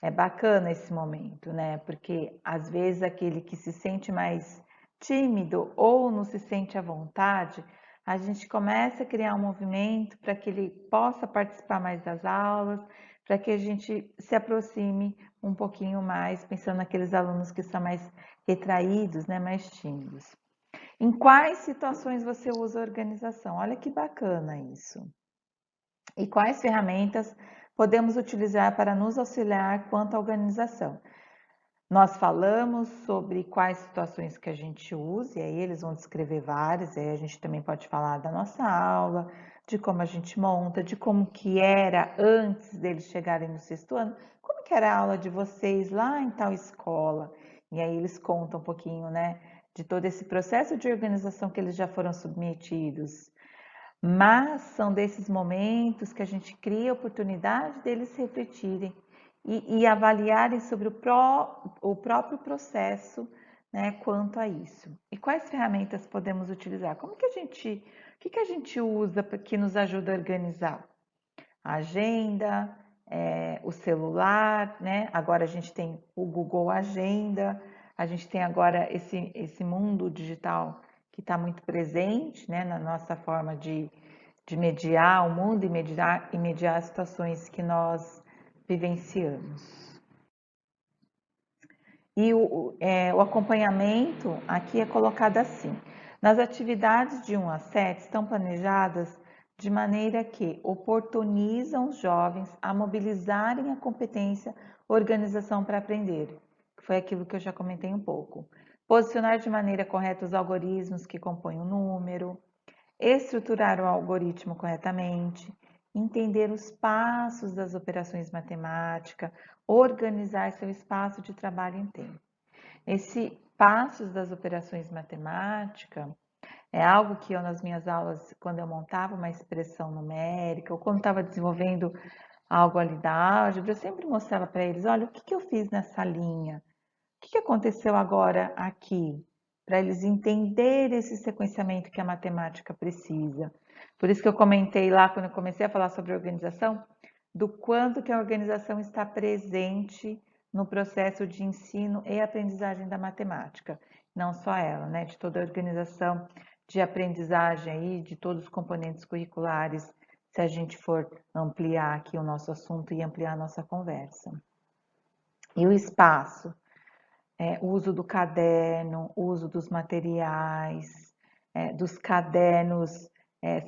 É bacana esse momento, né? Porque às vezes aquele que se sente mais tímido ou não se sente à vontade, a gente começa a criar um movimento para que ele possa participar mais das aulas, para que a gente se aproxime um pouquinho mais, pensando naqueles alunos que são mais retraídos, né, mais tímidos. Em quais situações você usa a organização? Olha que bacana isso. E quais ferramentas podemos utilizar para nos auxiliar quanto à organização? Nós falamos sobre quais situações que a gente usa, e aí eles vão descrever várias, e aí a gente também pode falar da nossa aula, de como a gente monta, de como que era antes deles chegarem no sexto ano, como que era a aula de vocês lá em tal escola. E aí eles contam um pouquinho, né, de todo esse processo de organização que eles já foram submetidos. Mas são desses momentos que a gente cria a oportunidade deles refletirem e avaliarem sobre o próprio processo, né, quanto a isso. E quais ferramentas podemos utilizar? O que a gente usa que nos ajuda a organizar? A agenda, o celular, né? Agora a gente tem o Google Agenda, a gente tem agora esse mundo digital que está muito presente, né, na nossa forma de mediar o mundo e mediar as situações que nós vivenciamos. E o acompanhamento aqui é colocado assim: nas atividades de 1 a 7 estão planejadas de maneira que oportunizam os jovens a mobilizarem a competência organização para aprender, que foi aquilo que eu já comentei um pouco. Posicionar de maneira correta os algoritmos que compõem o número, estruturar o algoritmo corretamente, entender os passos das operações matemáticas, organizar seu espaço de trabalho em tempo. Esse passos das operações matemáticas é algo que eu nas minhas aulas, quando eu montava uma expressão numérica ou quando estava desenvolvendo algo ali da álgebra, eu sempre mostrava para eles, olha, o que eu fiz nessa linha? O que aconteceu agora aqui? Para eles entenderem esse sequenciamento que a matemática precisa. Por isso que eu comentei lá, quando eu comecei a falar sobre organização, do quanto que a organização está presente no processo de ensino e aprendizagem da matemática. Não só ela, né? De toda a organização de aprendizagem aí, de todos os componentes curriculares, se a gente for ampliar aqui o nosso assunto e ampliar a nossa conversa. E o espaço? O uso do caderno, o uso dos materiais, dos cadernos,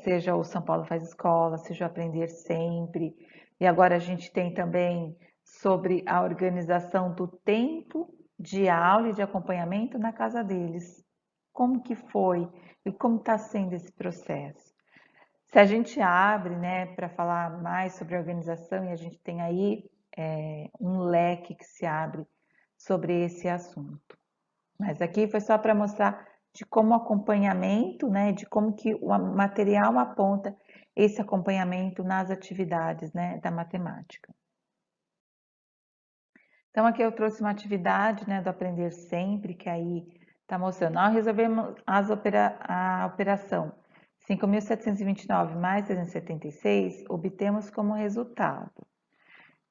seja o São Paulo Faz Escola, seja o Aprender Sempre. E agora a gente tem também sobre a organização do tempo de aula e de acompanhamento na casa deles. Como que foi e como está sendo esse processo? Se a gente abre, né, para falar mais sobre a organização, e a gente tem aí um leque que se abre sobre esse assunto. Mas aqui foi só para mostrar de como o acompanhamento, né, de como que o material aponta esse acompanhamento nas atividades, né, da matemática. Então aqui eu trouxe uma atividade, né, do Aprender Sempre, que aí está mostrando, ao resolvermos a operação 5.729 mais 376, obtemos como resultado.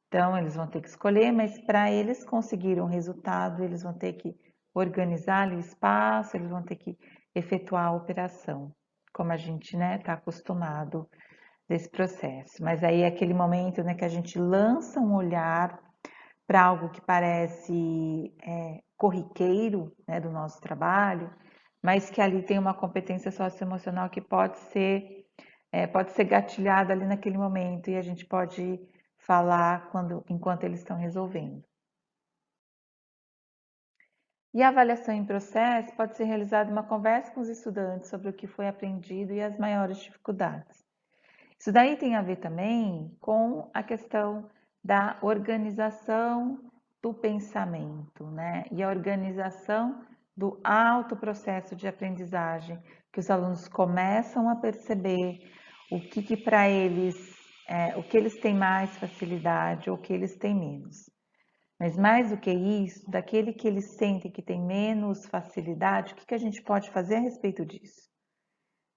Então, eles vão ter que escolher, mas para eles conseguirem um resultado, eles vão ter que organizar ali o espaço, eles vão ter que efetuar a operação, como a gente, né, está acostumado desse processo. Mas aí é aquele momento, né, que a gente lança um olhar para algo que parece corriqueiro, né, do nosso trabalho, mas que ali tem uma competência socioemocional que pode ser gatilhada ali naquele momento e a gente pode falar enquanto eles estão resolvendo. E a avaliação em processo pode ser realizada uma conversa com os estudantes sobre o que foi aprendido e as maiores dificuldades. Isso daí tem a ver também com a questão da organização do pensamento, né? E a organização do alto processo de aprendizagem, que os alunos começam a perceber o que para eles, o que eles têm mais facilidade ou o que eles têm menos. Mas mais do que isso, daquele que eles sentem que tem menos facilidade, o que a gente pode fazer a respeito disso?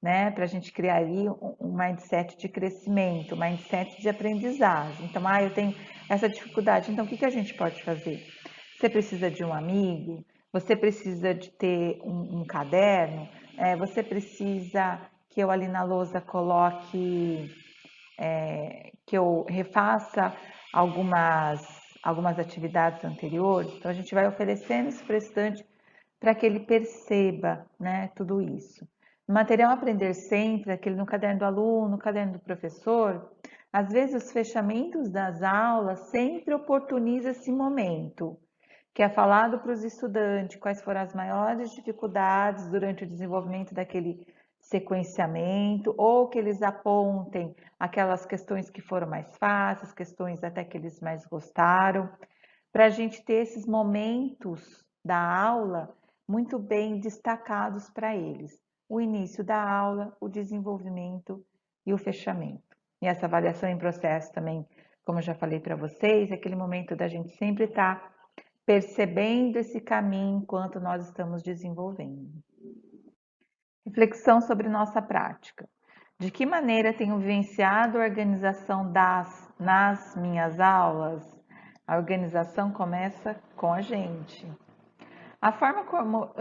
Né? Para a gente criar ali um mindset de crescimento, um mindset de aprendizagem. Então, eu tenho essa dificuldade, então o que a gente pode fazer? Você precisa de um amigo, você precisa de ter um caderno, você precisa que eu ali na lousa coloque, que eu refaça algumas atividades anteriores. Então, a gente vai oferecendo isso para o estudante para que ele perceba, né, tudo isso. O material Aprender Sempre, aquele no caderno do aluno, no caderno do professor, às vezes os fechamentos das aulas sempre oportunizam esse momento, que é falado para os estudantes quais foram as maiores dificuldades durante o desenvolvimento daquele sequenciamento, ou que eles apontem aquelas questões que foram mais fáceis, questões até que eles mais gostaram, para a gente ter esses momentos da aula muito bem destacados para eles. O início da aula, o desenvolvimento e o fechamento. E essa avaliação em processo também, como eu já falei para vocês, é aquele momento da gente sempre estar percebendo esse caminho enquanto nós estamos desenvolvendo. Reflexão sobre nossa prática. De que maneira tenho vivenciado a organização das nas minhas aulas, a organização começa com a gente. A forma como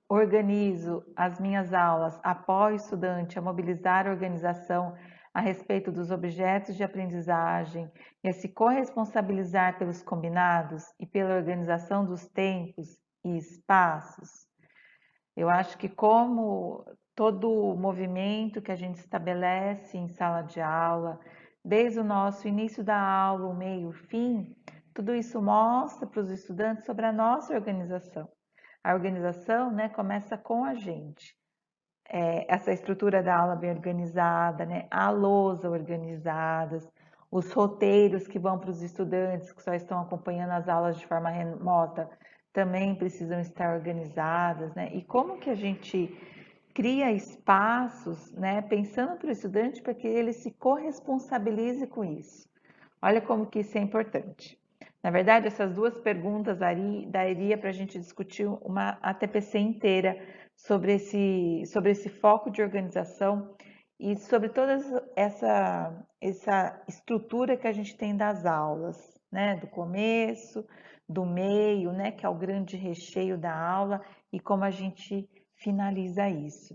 organizo as minhas aulas apoia o estudante a mobilizar a organização a respeito dos objetos de aprendizagem e a se corresponsabilizar pelos combinados e pela organização dos tempos e espaços. Eu acho que como todo movimento que a gente estabelece em sala de aula, desde o nosso início da aula, o meio, o fim, tudo isso mostra para os estudantes sobre a nossa organização. A organização, né, começa com a gente. Essa estrutura da aula bem organizada, né, a lousa organizadas, os roteiros que vão para os estudantes que só estão acompanhando as aulas de forma remota também precisam estar organizadas, né? E como que a gente cria espaços, né, pensando para o estudante para que ele se corresponsabilize com isso. Olha como que isso é importante. Na verdade, essas duas perguntas daria para a gente discutir uma ATPC inteira sobre esse foco de organização e sobre toda essa estrutura que a gente tem das aulas, né? Do começo, do meio, né? Que é o grande recheio da aula e como a gente finaliza isso.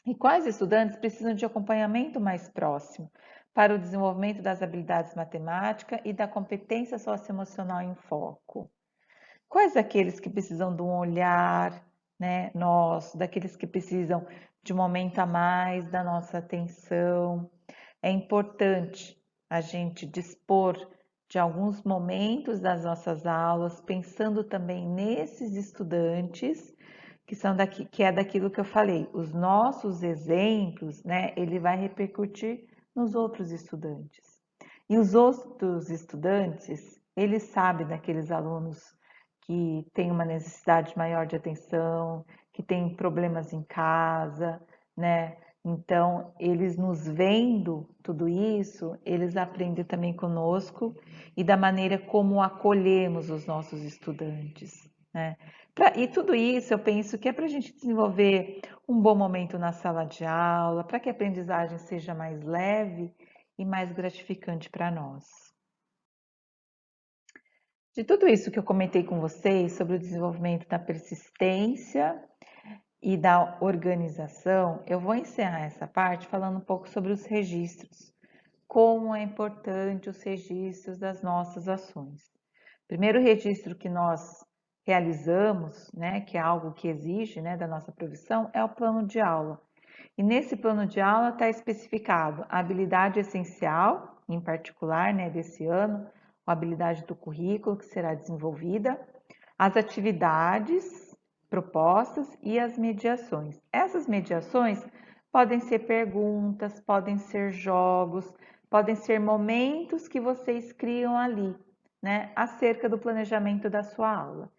E quais estudantes precisam de acompanhamento mais próximo para o desenvolvimento das habilidades matemáticas e da competência socioemocional em foco? Quais aqueles que precisam de um olhar, né, nosso, daqueles que precisam de um momento a mais da nossa atenção? É importante a gente dispor de alguns momentos das nossas aulas, pensando também nesses estudantes que é daquilo que eu falei, os nossos exemplos, né, ele vai repercutir nos outros estudantes. E os outros estudantes, eles sabem daqueles alunos que têm uma necessidade maior de atenção, que têm problemas em casa, né? Então, eles nos vendo tudo isso, eles aprendem também conosco e da maneira como acolhemos os nossos estudantes, né? E tudo isso eu penso que é para a gente desenvolver um bom momento na sala de aula, para que a aprendizagem seja mais leve e mais gratificante para nós. De tudo isso que eu comentei com vocês sobre o desenvolvimento da persistência e da organização, eu vou encerrar essa parte falando um pouco sobre os registros. Como é importante os registros das nossas ações. Primeiro registro que nós realizamos, né, que é algo que exige, né, da nossa profissão, é o plano de aula. E nesse plano de aula está especificado a habilidade essencial, em particular, né, desse ano, a habilidade do currículo que será desenvolvida, as atividades propostas e as mediações. Essas mediações podem ser perguntas, podem ser jogos, podem ser momentos que vocês criam ali, né, acerca do planejamento da sua aula.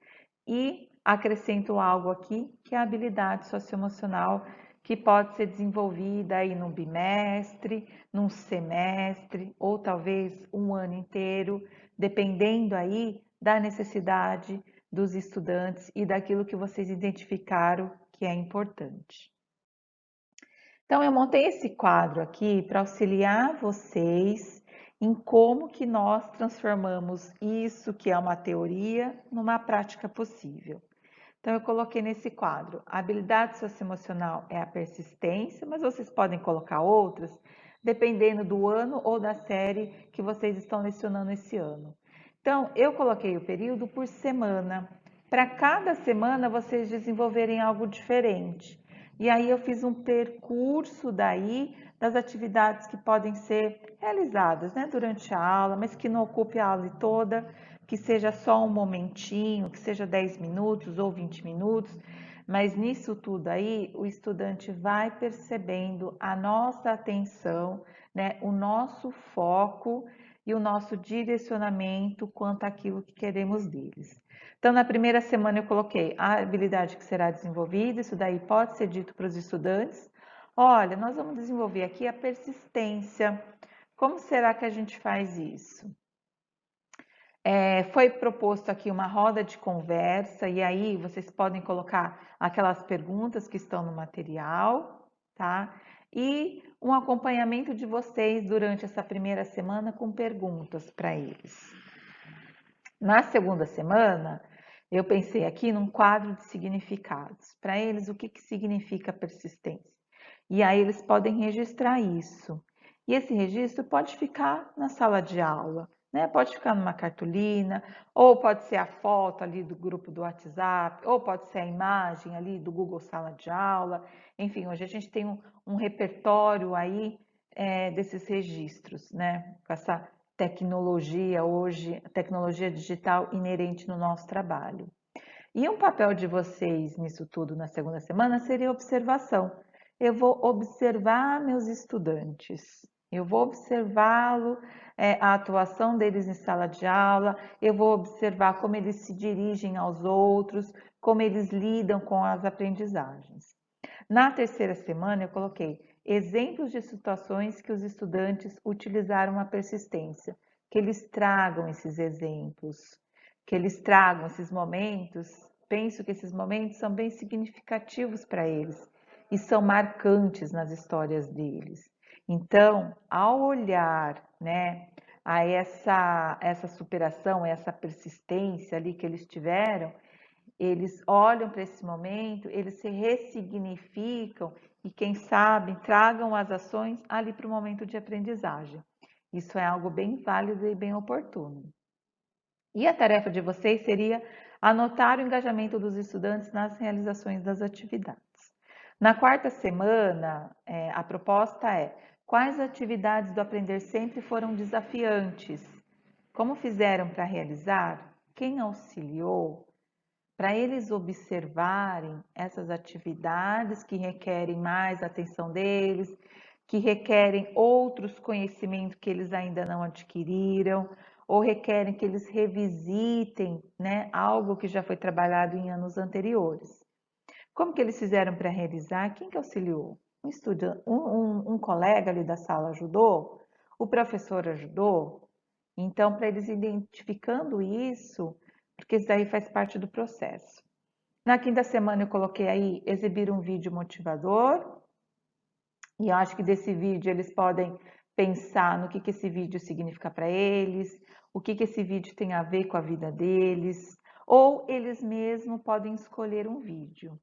E acrescento algo aqui, que é a habilidade socioemocional, que pode ser desenvolvida aí num bimestre, num semestre, ou talvez um ano inteiro, dependendo aí da necessidade dos estudantes e daquilo que vocês identificaram que é importante. Então, eu montei esse quadro aqui para auxiliar vocês em como que nós transformamos isso que é uma teoria numa prática possível. Então, eu coloquei nesse quadro, a habilidade socioemocional é a persistência, mas vocês podem colocar outras, dependendo do ano ou da série que vocês estão lecionando esse ano. Então, eu coloquei o período por semana, para cada semana vocês desenvolverem algo diferente. E aí eu fiz um percurso daí das atividades que podem ser realizadas, né, durante a aula, mas que não ocupe a aula toda, que seja só um momentinho, que seja 10 minutos ou 20 minutos, mas nisso tudo aí o estudante vai percebendo a nossa atenção, né, o nosso foco e o nosso direcionamento quanto àquilo que queremos deles. Então, na primeira semana eu coloquei a habilidade que será desenvolvida, isso daí pode ser dito para os estudantes. Olha, nós vamos desenvolver aqui a persistência. Como será que a gente faz isso? Foi proposto aqui uma roda de conversa e aí vocês podem colocar aquelas perguntas que estão no material, tá? E um acompanhamento de vocês durante essa primeira semana com perguntas para eles. Na segunda semana, eu pensei aqui num quadro de significados. Para eles, o que significa persistência? E aí eles podem registrar isso. E esse registro pode ficar na sala de aula, né? Pode ficar numa cartolina, ou pode ser a foto ali do grupo do WhatsApp, ou pode ser a imagem ali do Google Sala de Aula. Enfim, hoje a gente tem um repertório aí desses registros, né? Com essa tecnologia hoje, tecnologia digital inerente no nosso trabalho. E um papel de vocês nisso tudo na segunda semana seria observação. Eu vou observar meus estudantes, eu vou observá-lo, a atuação deles em sala de aula, eu vou observar como eles se dirigem aos outros, como eles lidam com as aprendizagens. Na terceira semana, eu coloquei exemplos de situações que os estudantes utilizaram a persistência, que eles tragam esses exemplos, que eles tragam esses momentos. Penso que esses momentos são bem significativos para eles e são marcantes nas histórias deles. Então, ao olhar, né, a essa superação, essa persistência ali que eles tiveram, eles olham para esse momento, eles se ressignificam e, quem sabe, tragam as ações ali para o momento de aprendizagem. Isso é algo bem válido e bem oportuno. E a tarefa de vocês seria anotar o engajamento dos estudantes nas realizações das atividades. Na quarta semana, a proposta é: quais atividades do Aprender Sempre foram desafiantes? Como fizeram para realizar? Quem auxiliou? Para eles observarem essas atividades que requerem mais atenção deles, que requerem outros conhecimentos que eles ainda não adquiriram, ou requerem que eles revisitem, né, algo que já foi trabalhado em anos anteriores. Como que eles fizeram para realizar? Quem que auxiliou? Um colega ali da sala ajudou? O professor ajudou? Então, para eles identificando isso, porque isso daí faz parte do processo. Na quinta semana eu coloquei aí exibir um vídeo motivador, e eu acho que desse vídeo eles podem pensar no que esse vídeo significa para eles, o que esse vídeo tem a ver com a vida deles, ou eles mesmos podem escolher um vídeo.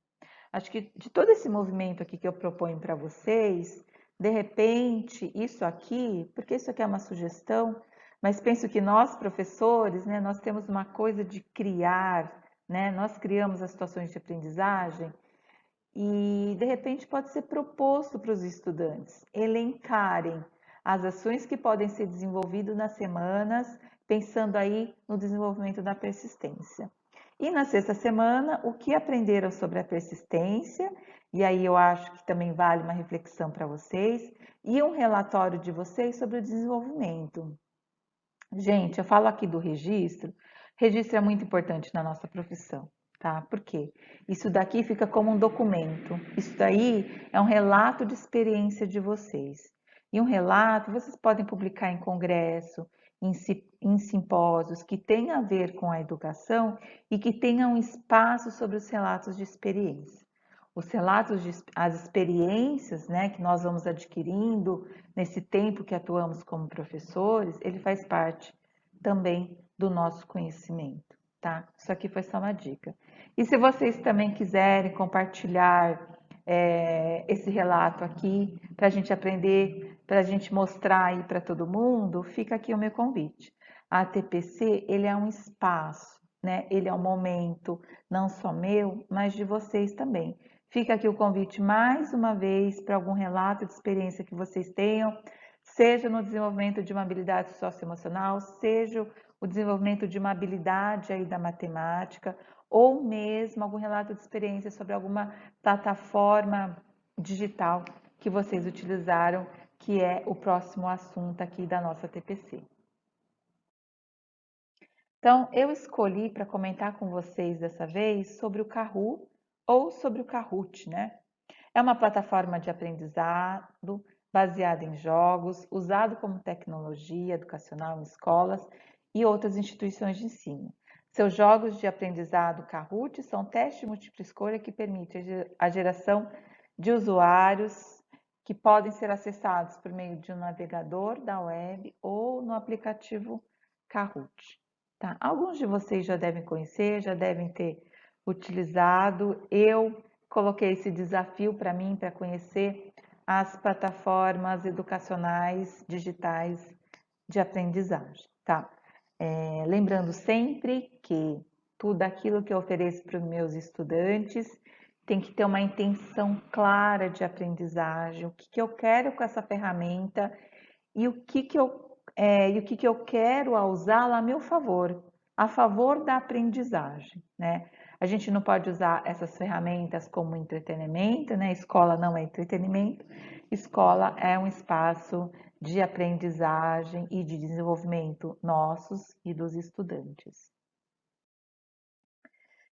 Acho que de todo esse movimento aqui que eu proponho para vocês, de repente, isso aqui, porque isso aqui é uma sugestão, mas penso que nós, professores, né, nós temos uma coisa de criar, né? Nós criamos as situações de aprendizagem e, de repente, pode ser proposto para os estudantes elencarem as ações que podem ser desenvolvidas nas semanas, pensando aí no desenvolvimento da persistência. E na sexta semana, o que aprenderam sobre a persistência, e aí eu acho que também vale uma reflexão para vocês, e um relatório de vocês sobre o desenvolvimento. Gente, eu falo aqui do registro, registro é muito importante na nossa profissão, tá? Por quê? Isso daqui fica como um documento, isso daí é um relato de experiência de vocês. E um relato vocês podem publicar em congresso, em simpósios que tenham a ver com a educação e que tenham um espaço sobre os relatos de experiência. Os relatos, as experiências, né, que nós vamos adquirindo nesse tempo que atuamos como professores, ele faz parte também do nosso conhecimento, tá? Isso aqui foi só uma dica. E se vocês também quiserem compartilhar esse relato aqui, para a gente aprender, para a gente mostrar aí para todo mundo, fica aqui o meu convite. A ATPC, ele é um espaço, né? Ele é um momento, não só meu, mas de vocês também. Fica aqui o convite mais uma vez para algum relato de experiência que vocês tenham, seja no desenvolvimento de uma habilidade socioemocional, seja o desenvolvimento de uma habilidade aí da matemática, ou mesmo algum relato de experiência sobre alguma plataforma digital que vocês utilizaram, que é o próximo assunto aqui da nossa TPC. Então, eu escolhi para comentar com vocês dessa vez sobre o Kahoot ou sobre o Kahoot, né? É uma plataforma de aprendizado baseada em jogos, usado como tecnologia educacional em escolas e outras instituições de ensino. Seus jogos de aprendizado Kahoot são testes de múltipla escolha que permitem a geração de usuários que podem ser acessados por meio de um navegador da web ou no aplicativo Kahoot. Tá? Alguns de vocês já devem conhecer, já devem ter utilizado. Eu coloquei esse desafio para mim, para conhecer as plataformas educacionais digitais de aprendizagem, tá? Lembrando sempre que tudo aquilo que eu ofereço para os meus estudantes tem que ter uma intenção clara de aprendizagem, o que eu quero com essa ferramenta e o que eu quero usá-la a meu favor, a favor da aprendizagem, né? A gente não pode usar essas ferramentas como entretenimento, né? Escola não é entretenimento, escola é um espaço de aprendizagem e de desenvolvimento nossos e dos estudantes.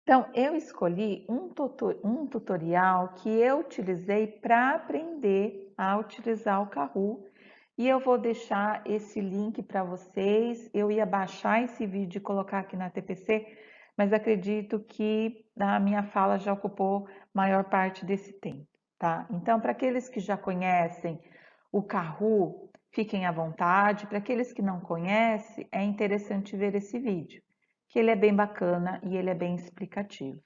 Então, eu escolhi um tutorial que eu utilizei para aprender a utilizar o Kahoot e eu vou deixar esse link para vocês. Eu ia baixar esse vídeo e colocar aqui na TPC, mas acredito que a minha fala já ocupou maior parte desse tempo, tá? Então, para aqueles que já conhecem o Kahoot, fiquem à vontade. Para aqueles que não conhecem, é interessante ver esse vídeo, que ele é bem bacana e ele é bem explicativo.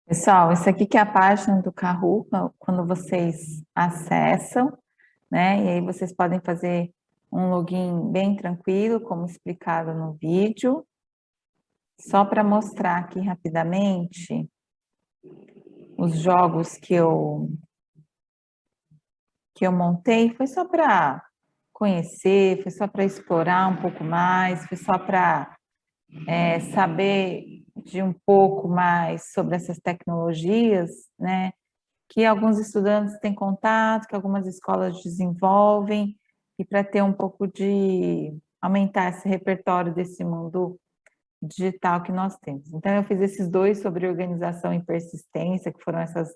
Pessoal, isso aqui que é a página do Kahoot, quando vocês acessam, né? E aí vocês podem fazer um login bem tranquilo, como explicado no vídeo. Só para mostrar aqui rapidamente os jogos que eu montei, foi só para conhecer, foi só para explorar um pouco mais, foi só para saber de um pouco mais sobre essas tecnologias, né? Que alguns estudantes têm contato, que algumas escolas desenvolvem, e para ter um pouco de aumentar esse repertório desse mundo digital que nós temos. Então, eu fiz esses dois sobre organização e persistência, que foram essas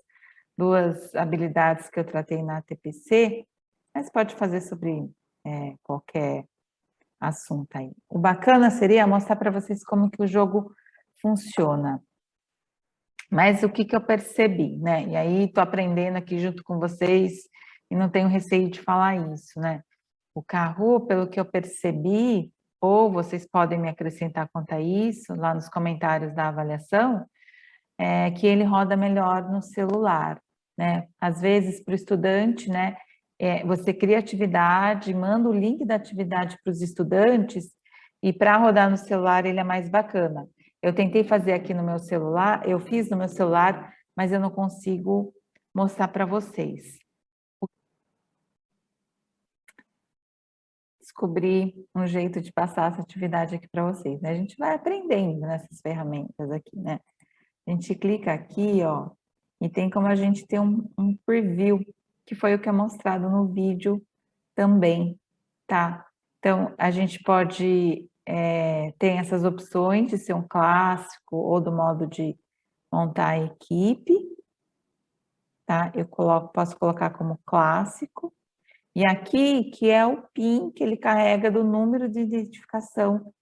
duas habilidades que eu tratei na TPC, mas pode fazer sobre qualquer assunto aí. O bacana seria mostrar para vocês como que o jogo funciona. Mas o que eu percebi, né? E aí estou aprendendo aqui junto com vocês e não tenho receio de falar isso, né? O Kahoot, pelo que eu percebi, ou vocês podem me acrescentar quanto a isso, lá nos comentários da avaliação, é que ele roda melhor no celular, né? Às vezes, para o estudante, né? Você cria atividade, manda o link da atividade para os estudantes, e para rodar no celular ele é mais bacana. Eu tentei fazer aqui no meu celular, eu fiz no meu celular, mas eu não consigo mostrar para vocês. Descobri um jeito de passar essa atividade aqui para vocês, né? A gente vai aprendendo nessas ferramentas aqui, né? A gente clica aqui, ó, e tem como a gente ter um preview, que foi o que é mostrado no vídeo também, tá? Então, a gente pode ter essas opções de ser um clássico ou do modo de montar a equipe, tá? Eu posso colocar como clássico. E aqui, que é o PIN que ele carrega do número de identificação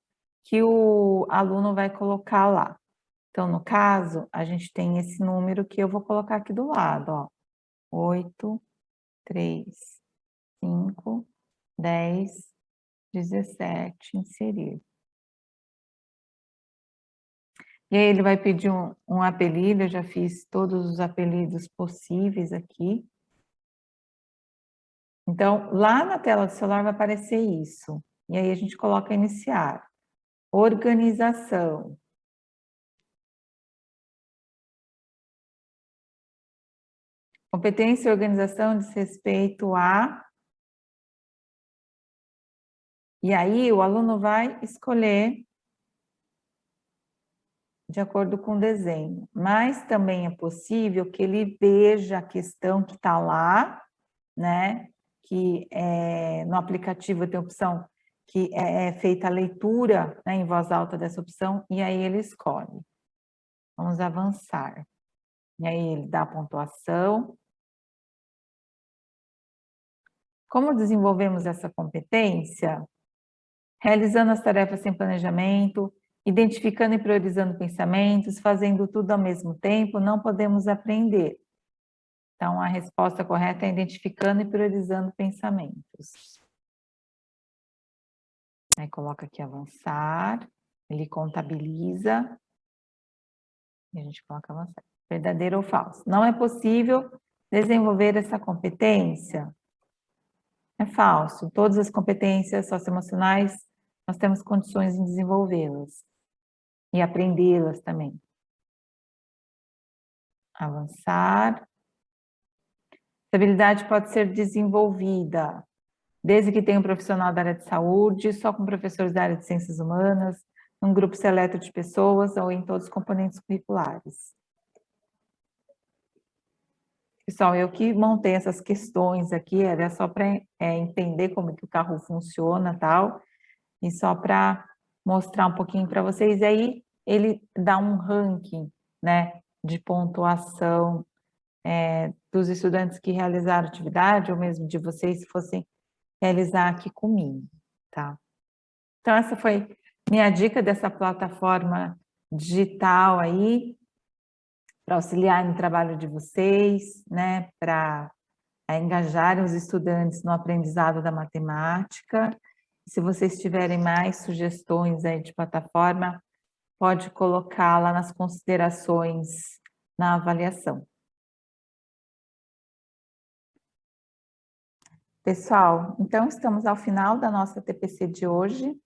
que o aluno vai colocar lá. Então, no caso, a gente tem esse número que eu vou colocar aqui do lado, ó. 8, 3, 5, 10, 17, inserir. E aí ele vai pedir um apelido, eu já fiz todos os apelidos possíveis aqui. Então, lá na tela do celular vai aparecer isso. E aí a gente coloca iniciar. Organização. Competência e organização diz respeito a... E aí o aluno vai escolher de acordo com o desenho. Mas também é possível que ele veja a questão que está lá, né? Que no aplicativo tem a opção que é feita a leitura, né, em voz alta dessa opção, e aí ele escolhe. Vamos avançar. E aí ele dá a pontuação. Como desenvolvemos essa competência? Realizando as tarefas sem planejamento, identificando e priorizando pensamentos, fazendo tudo ao mesmo tempo, não podemos aprender. Então, a resposta correta é identificando e priorizando pensamentos. Aí coloca aqui avançar, ele contabiliza, e a gente coloca avançar. Verdadeiro ou falso? Não é possível desenvolver essa competência? É falso. Todas as competências socioemocionais, nós temos condições de desenvolvê-las e aprendê-las também. Avançar. Essa habilidade pode ser desenvolvida desde que tenha um profissional da área de saúde, só com professores da área de ciências humanas, um grupo seleto de pessoas ou em todos os componentes curriculares. Pessoal, eu que montei essas questões aqui, era só para entender como que o carro funciona e tal, e só para mostrar um pouquinho para vocês. E aí ele dá um ranking, né, de pontuação dos estudantes que realizaram atividade, ou mesmo de vocês, se fossem realizar aqui comigo, tá? Então, essa foi minha dica dessa plataforma digital aí, para auxiliar no trabalho de vocês, né, para engajarem os estudantes no aprendizado da matemática. Se vocês tiverem mais sugestões aí de plataforma, pode colocá-la nas considerações na avaliação. Pessoal, então estamos ao final da nossa TPC de hoje.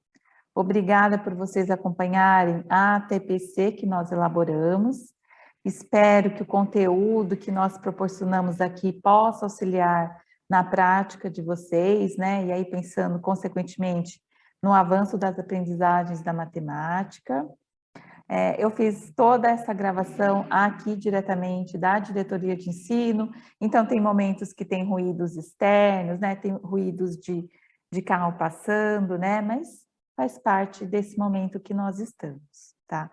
Obrigada por vocês acompanharem a TPC que nós elaboramos. Espero que o conteúdo que nós proporcionamos aqui possa auxiliar na prática de vocês, né? E aí pensando, consequentemente, no avanço das aprendizagens da matemática. Eu fiz toda essa gravação aqui diretamente da diretoria de ensino, então tem momentos que tem ruídos externos, né? Tem ruídos de carro passando, né? Mas faz parte desse momento que nós estamos, tá?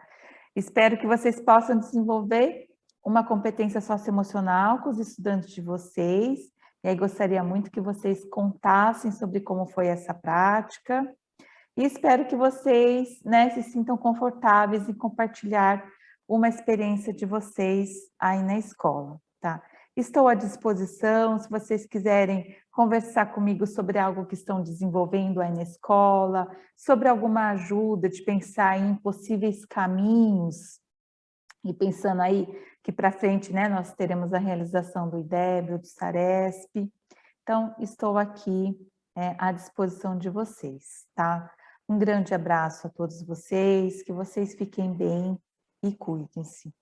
Espero que vocês possam desenvolver uma competência socioemocional com os estudantes de vocês, e aí gostaria muito que vocês contassem sobre como foi essa prática, e espero que vocês, né, se sintam confortáveis em compartilhar uma experiência de vocês aí na escola, tá? Estou à disposição, se vocês quiserem conversar comigo sobre algo que estão desenvolvendo aí na escola, sobre alguma ajuda de pensar em possíveis caminhos, e pensando aí que para frente, né, nós teremos a realização do IDEB, do SARESP. Então, estou aqui à disposição de vocês, tá? Um grande abraço a todos vocês, que vocês fiquem bem e cuidem-se.